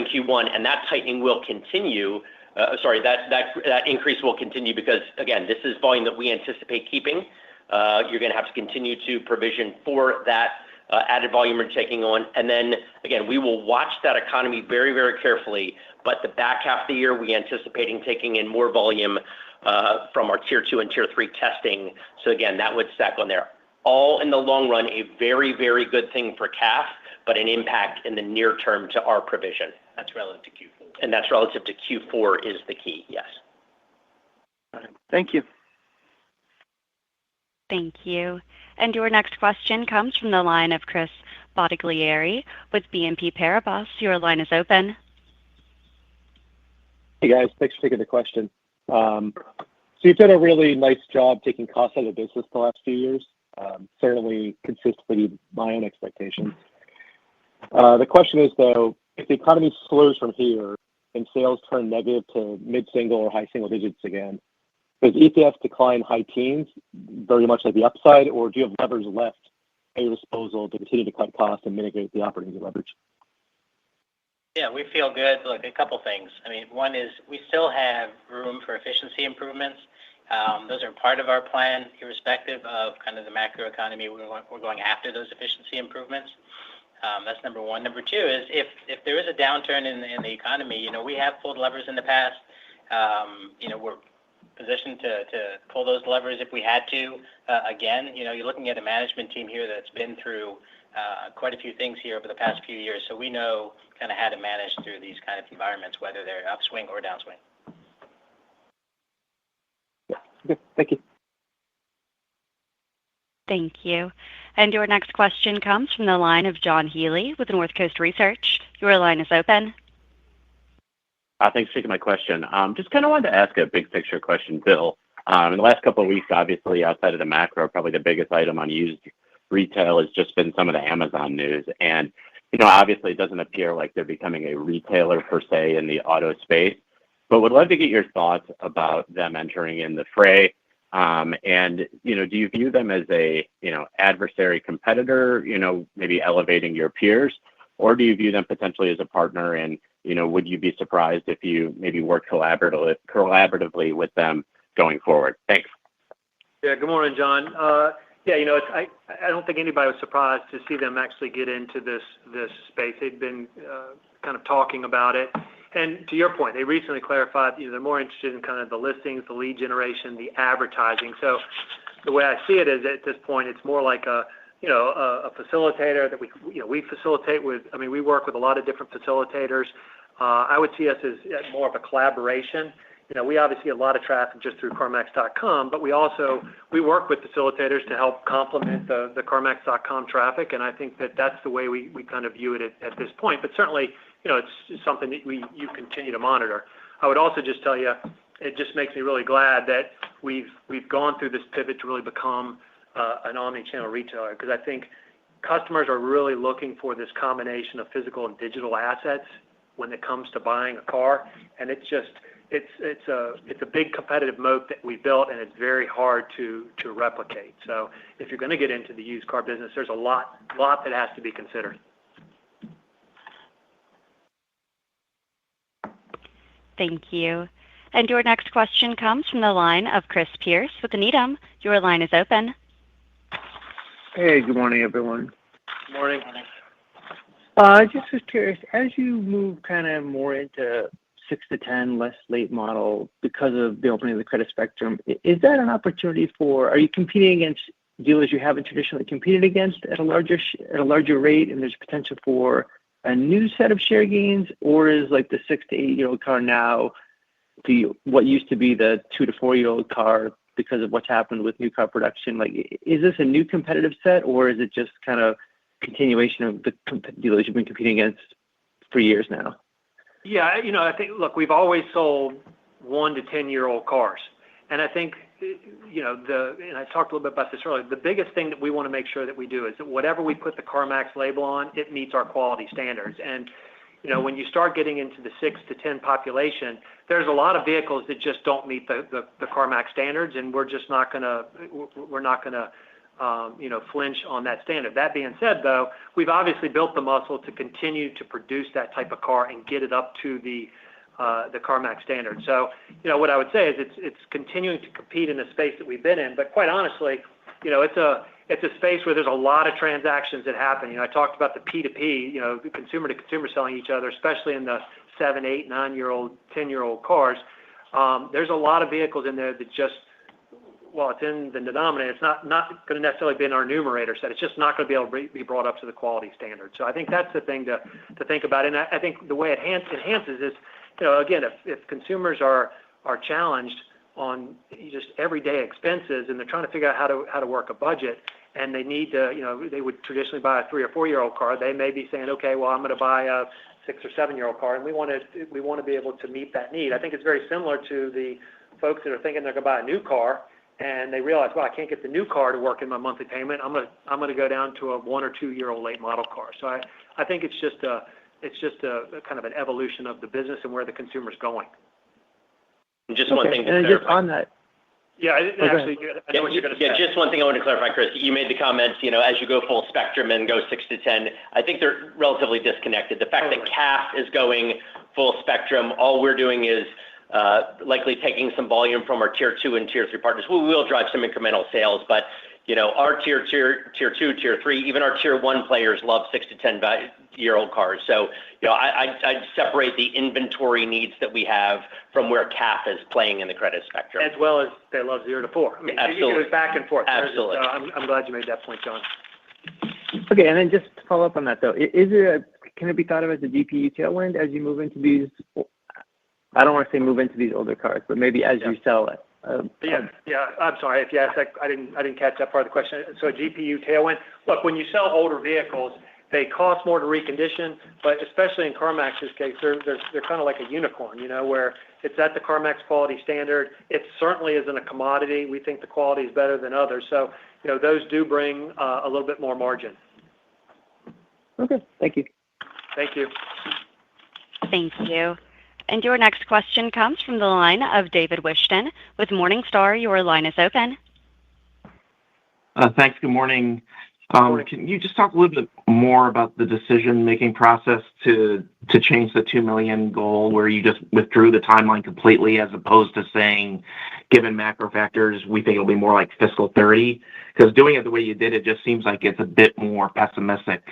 Q1, and that tightening will continue. That increase will continue because, again, this is volume that we anticipate keeping. You're going to have to continue to provision for that added volume we're taking on. And then, again, we will watch that economy very, very carefully. But the back half of the year, we anticipating taking in more volume from our tier 2 and tier 3 testing. So, again, that would stack on there. All in the long run, a very, very good thing for CAF, but an impact in the near term to our provision. That's relative to Q4. And that's relative to Q4 is the key, yes. All right. Thank you. Thank you. And your next question comes from the line of Chris Bottiglieri with BNP Paribas. Your line is open. Hey, guys. Thanks for taking the question. So you've done a really nice job taking costs out of the business the last few years, certainly consistently my own expectations. The question is, though, if the economy slows from here and sales turn negative to mid-single or high single digits again, does EPS decline high teens, very much like the upside, or do you have levers left at your disposal to continue to cut costs and mitigate the operating leverage? Yeah, we feel good. Look, a couple things. I mean, one is we still have room for efficiency improvements. Those are part of our plan, irrespective of kind of the macro economy. We're going after those efficiency improvements. That's number one. Number two is if there is a downturn in the economy, we have pulled levers in the past. We're positioned to pull those levers if we had to. Again, you're looking at a management team here that's been through quite a few things here over the past few years. So we know kind of how to manage through these kind of environments, whether they're upswing or downswing. Yeah. Okay. Thank you. Thank you. And your next question comes from the line of John Healy with Northcoast Research. Your line is open. Thanks for taking my question. Just kind of wanted to ask a big picture question, Bill. In the last couple of weeks, obviously, outside of the macro, probably the biggest item on used retail has just been some of the Amazon news. And, obviously, it doesn't appear like they're becoming a retailer per se in the auto space. But would love to get your thoughts about them entering in the fray. And, do you view them as a, adversary competitor, maybe elevating your peers? or do you view them potentially as a partner? And would you be surprised if you maybe work collaboratively with them going forward? Thanks. Yeah. Good morning, John. I don't think anybody was surprised to see them actually get into this space. They've been kind of talking about it. And to your point, they recently clarified they're more interested in kind of the listings, the lead generation, the advertising. So the way I see it is at this point, it's more like a facilitator that we facilitate with. I mean, we work with a lot of different facilitators. I would see us as more of a collaboration. We obviously get a lot of traffic just through CarMax.com, but we work with facilitators to help complement the CarMax.com traffic, and I think that's the way we kind of view it at this point. But certainly, it's something that you continue to monitor. I would also just tell you, it just makes me really glad that we've gone through this pivot to really become an omni-channel retailer, because I think customers are really looking for this combination of physical and digital assets when it comes to buying a car, and it's a big competitive moat that we built, and it's very hard to replicate. So if you're going to get into the used car business, there's a lot that has to be considered. Thank you. And your next question comes from the line of Chris Pierce with Needham. Your line is open. Hey, good morning, everyone. Good morning. Just was curious, as you move kind of more into 6 to 10 less late model because of the opening of the credit spectrum, is that an opportunity are you competing against dealers you haven't traditionally competed against at a larger rate, and there's potential for a new set of share gains, or is like the 6 to 8-year-old car now what used to be the 2 to 4-year-old car because of what's happened with new car production? Like, is this a new competitive set, or is it just kind of continuation of the dealers you've been competing against for years now? Yeah, I think, look, we've always sold 1 to 10-year-old cars. And I think, and I talked a little bit about this earlier, the biggest thing that we want to make sure that we do is that whatever we put the CarMax label on, it meets our quality standards. And, when you start getting into the 6 to 10 population, there's a lot of vehicles that just don't meet the CarMax standards, and we're not going to flinch on that standard. That being said, though, we've obviously built the muscle to continue to produce that type of car and get it up to the CarMax standard. So, what I would say is it's continuing to compete in the space that we've been in. But quite honestly, it's a space where there's a lot of transactions that happen. I talked about the P2P, consumer to consumer selling each other, especially in the 7, 8, 9-year-old, 10-year-old cars. There's a lot of vehicles in there that just, well, it's in the denominator. It's not going to necessarily be in our numerator set. It's just not going to be able to be brought up to the quality standard. So I think that's the thing to think about. And I think the way it enhances is, again, if consumers are challenged on just everyday expenses and they're trying to figure out how to work a budget, and they need to, they would traditionally buy a 3 or 4-year-old car, they may be saying, okay, well, I'm going to buy a 6 or 7-year-old car, and we want to be able to meet that need. I think it's very similar to the folks that are thinking they're going to buy a new car, and they realize, well, I can't get the new car to work in my monthly payment. I'm going to go down to a 1 or 2-year-old late model car. So I think it's just a kind of an evolution of the business and where the consumer's going. Just one thing to clarify. Just on that. Yeah, actually, I know what you're going to say. Yeah, just one thing I want to clarify, Chris. You made the comments, as you go full spectrum and go 6 to 10, I think they're relatively disconnected. The fact that CAF is going full spectrum, all we're doing is likely taking some volume from our tier 2 and tier 3 partners. We will drive some incremental sales, but our tier 2, tier 3, even our tier 1 players love 6 to 10-year-old cars. So, I'd separate the inventory needs that we have from where CAF is playing in the credit spectrum. As well as they love 0 to 4. I mean, absolutely. It goes back and forth. Absolutely. I'm glad you made that point, John. Okay, and then just to follow up on that, though, can it be thought of as a GPU tailwind as you move into these? I don't want to say move into these older cars, but maybe as you sell it. Yeah. I'm sorry if you asked that. I didn't catch that part of the question. So a GPU tailwind. Look, when you sell older vehicles, they cost more to recondition, but especially in CarMax's case, they're kind of like a unicorn, where it's at the CarMax quality standard. It certainly isn't a commodity. We think the quality is better than others. So, those do bring a little bit more margin. Okay. Thank you. Thank you. Thank you. And your next question comes from the line of David Wishton with Morningstar. Your line is open. Thanks. Good morning. Can you just talk a little bit more about the decision-making process to change the 2 million goal, where you just withdrew the timeline completely, as opposed to saying, given macro factors, we think it'll be more like fiscal 30? Because doing it the way you did, it just seems like it's a bit more pessimistic,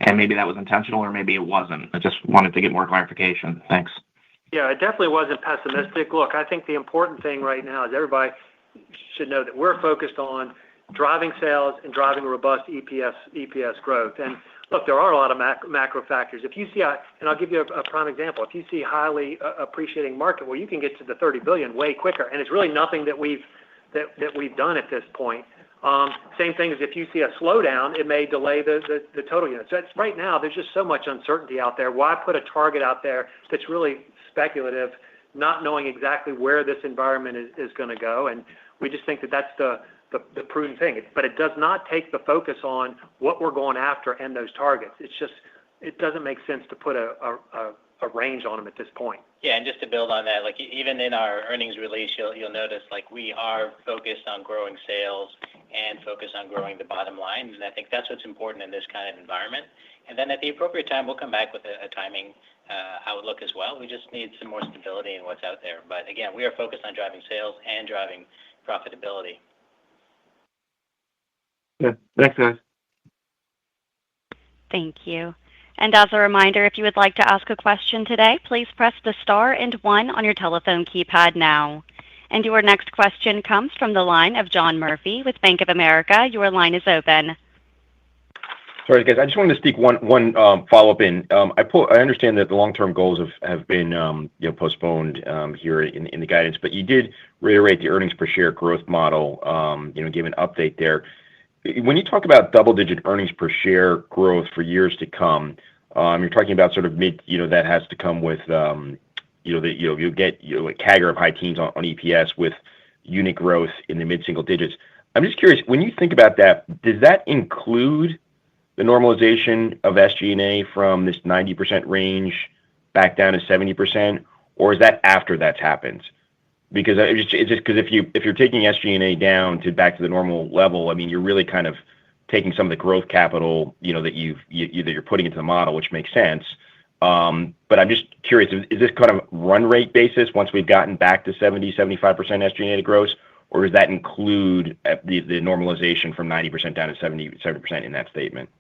and maybe that was intentional, or maybe it wasn't. I just wanted to get more clarification. Thanks. Yeah, it definitely wasn't pessimistic. Look, I think the important thing right now is everybody should know that we're focused on driving sales and driving robust EPS growth. And look, there are a lot of macro factors. If you see, and I'll give you a prime example. If you see highly appreciating market, well, you can get to the 30 billion way quicker, and it's really nothing that we've done at this point. Same thing as if you see a slowdown, it may delay the total units. So right now, there's just so much uncertainty out there. Why put a target out there that's really speculative, not knowing exactly where this environment is going to go? And we just think that that's the prudent thing. But it does not take the focus on what we're going after and those targets. It doesn't make sense to put a range on them at this point. Yeah, and just to build on that, like even in our earnings release, you'll notice like we are focused on growing sales and focused on growing the bottom line, and I think that's what's important in this kind of environment. And then at the appropriate time, we'll come back with a timing outlook as well. We just need some more stability in what's out there. But again, we are focused on driving sales and driving profitability. Yeah, thanks, guys. Thank you. And as a reminder, if you would like to ask a question today, please press the star and 1 on your telephone keypad now. And your next question comes from the line of John Murphy with Bank of America. Your line is open. Sorry, guys. I just wanted to sneak one follow-up in. I understand that the long-term goals have been postponed here in the guidance, but you did reiterate the earnings per share growth model. Give an update there. When you talk about double-digit earnings per share growth for years to come, you're talking about sort of that has to come with you'll get a CAGR of high teens on EPS with unit growth in the mid-single digits. I'm just curious, when you think about that, does that include the normalization of SG&A from this 90% range back down to 70%, or is that after that's happened? Because it's just because if you're taking SG&A down to back to the normal level, I mean, you're really kind of taking some of the growth capital, that you're putting into the model, which makes sense. But I'm just curious, is this kind of run rate basis once we've gotten back to 70-75% SG&A to gross, or does that include the normalization from 90% down to 70% in that statement?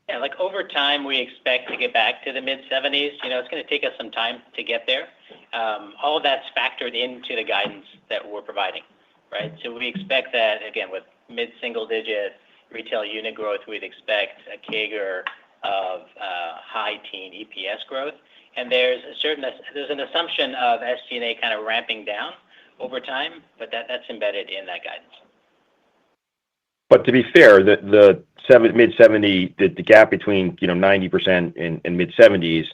Yeah, like over time, we expect to get back to the mid-70s. It's going to take us some time to get there. All of that's factored into the guidance that we're providing, right? So we expect that, again, with mid-single-digit retail unit growth, we'd expect a CAGR of high-teen EPS growth. And there's an assumption of SG&A kind of ramping down over time, but that's embedded in that guidance. But to be fair, the mid-70, the gap between 90% and mid-70s,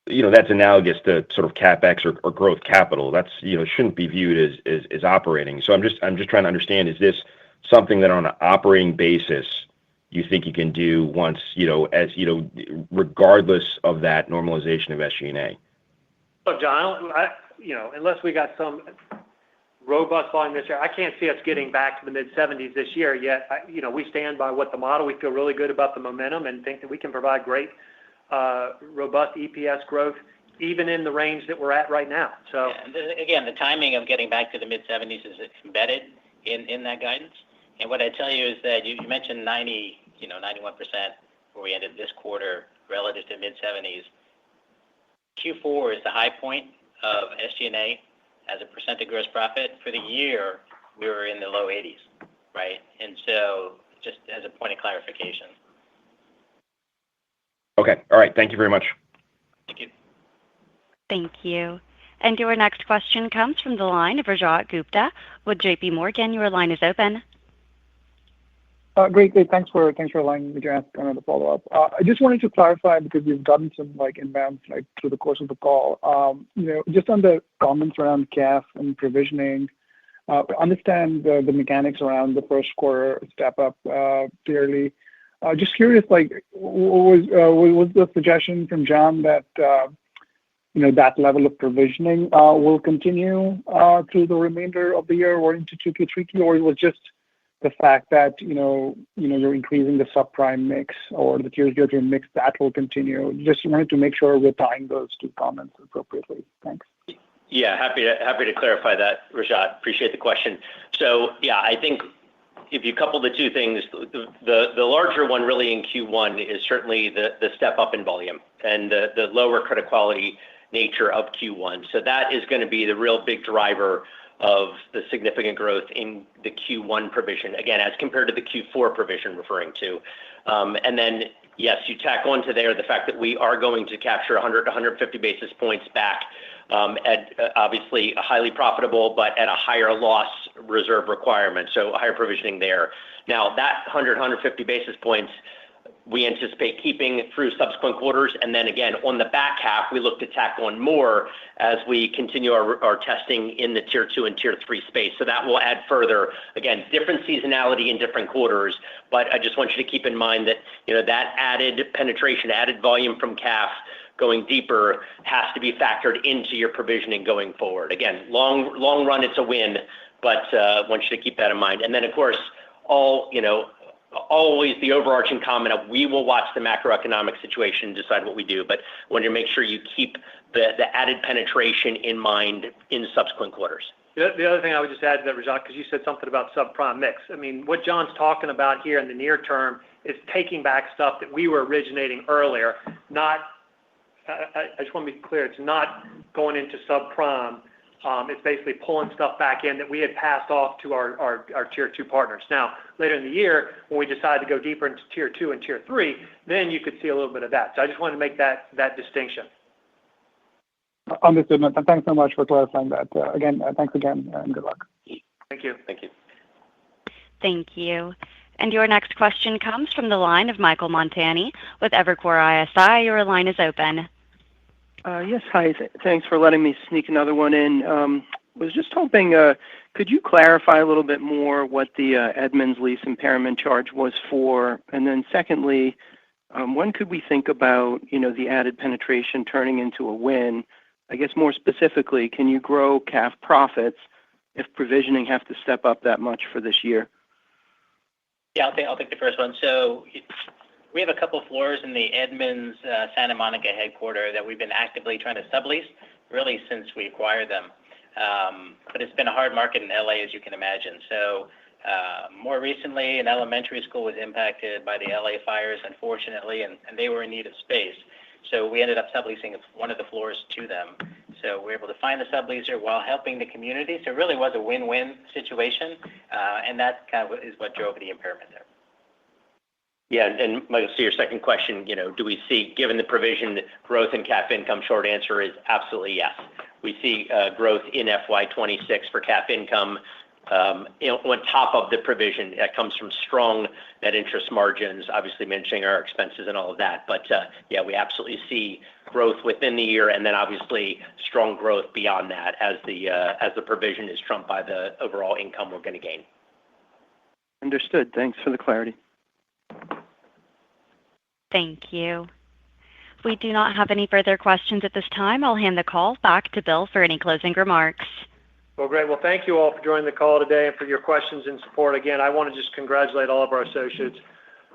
that's analogous to sort of CapEx or growth capital. That's shouldn't be viewed as operating. So I'm just trying to understand: is this something that on an operating basis you think you can do once regardless of that normalization of SG&A? Look, John, unless we got some robust volume this year, I can't see us getting back to the mid-70s this year yet. We stand by what the model. We feel really good about the momentum and think that we can provide great, robust EPS growth, even in the range that we're at right now. So again, the timing of getting back to the mid-70s is embedded in that guidance. And what I tell you is that you mentioned 91% where we ended this quarter relative to mid-70s. Q4 is the high point of SG&A as a percent of gross profit. For the year, we were in the low 80s, right? And so just as a point of clarification. Okay. All right. Thank you very much. Thank you. Thank you. And your next question comes from the line of Rajat Gupta with JP Morgan. Your line is open. Great. Thanks for allowing me to ask another follow-up. I just wanted to clarify, because we've gotten some inbounds through the course of the call. Just on the comments around CAF and provisioning, understand the mechanics around the first quarter step up clearly. Just curious, was the suggestion from John that that level of provisioning will continue through the remainder of the year or into 2Q, 3Q, or it was just the fact that you're increasing the subprime mix or the tier 2 mix, that will continue? Just wanted to make sure we're tying those two comments appropriately. Thanks. Yeah, happy to clarify that, Rajat. Appreciate the question. So yeah, I think if you couple the two things, the larger one really in Q1 is certainly the step up in volume and the lower credit quality nature of Q1. So that is going to be the real big driver of the significant growth in the Q1 provision, again, as compared to the Q4 provision referring to. And then, yes, you tack onto there the fact that we are going to capture 100 to 150 basis points back at obviously a highly profitable, but at a higher loss reserve requirement, so a higher provisioning there. Now, that 100, 150 basis points, we anticipate keeping through subsequent quarters. And then again, on the back half, we look to tack on more as we continue our testing in the tier 2 and tier 3 space. So that will add further, again, different seasonality in different quarters. But I just want you to keep in mind that, that added penetration, added volume from CAF going deeper has to be factored into your provisioning going forward. Again, long run, it's a win, but I want you to keep that in mind. And then, of course, always the overarching comment of we will watch the macroeconomic situation and decide what we do, but I want to make sure you keep the added penetration in mind in subsequent quarters. The other thing I would just add to that, Rajat, because you said something about subprime mix. I mean, what John's talking about here in the near term is taking back stuff that we were originating earlier. I just want to be clear, it's not going into subprime. It's basically pulling stuff back in that we had passed off to our tier 2 partners. Now, later in the year, when we decide to go deeper into tier 2 and tier 3, then you could see a little bit of that. So I just wanted to make that distinction. Understood. Thanks so much for clarifying that. Thanks again, and good luck. Thank you. Thank you. Thank you. And your next question comes from the line of Michael Montani with Evercore ISI. Your line is open. Yes, hi. Thanks for letting me sneak another one in. Was just hoping, could you clarify a little bit more what the Edmunds lease impairment charge was for? And then secondly, when could we think about, the added penetration turning into a win? I guess more specifically, can you grow CAF profits if provisioning have to step up that much for this year? Yeah, I'll take the first one. So we have a couple floors in the Edmunds Santa Monica headquarters that we've been actively trying to sublease really since we acquired them. But it's been a hard market in LA, as you can imagine. So more recently, an elementary school was impacted by the LA fires, unfortunately, and they were in need of space. So we ended up subleasing one of the floors to them. So we were able to find the subleaser while helping the community. So it really was a win-win situation, and that kind of is what drove the impairment there. Yeah, and Michael, to your second question, do we see, given the provision, growth in CAF income? Short answer is absolutely yes. We see growth in FY26 for CAF income on top of the provision that comes from strong net interest margins, obviously mentioning our expenses and all of that. But yeah, we absolutely see growth within the year and then obviously strong growth beyond that as the provision is trumped by the overall income we're going to gain. Understood. Thanks for the clarity. Thank you. We do not have any further questions at this time. I'll hand the call back to Bill for any closing remarks. Well, great. Well, thank you all for joining the call today and for your questions and support. Again, I want to just congratulate all of our associates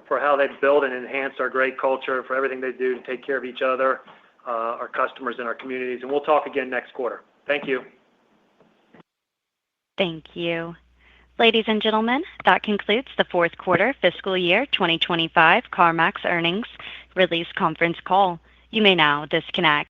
for how they've built and enhanced our great culture, for everything they do to take care of each other, our customers, and our communities. And we'll talk again next quarter. Thank you. Thank you. Ladies and gentlemen, that concludes the fourth quarter fiscal year 2025 CarMax earnings release conference call. You may now disconnect.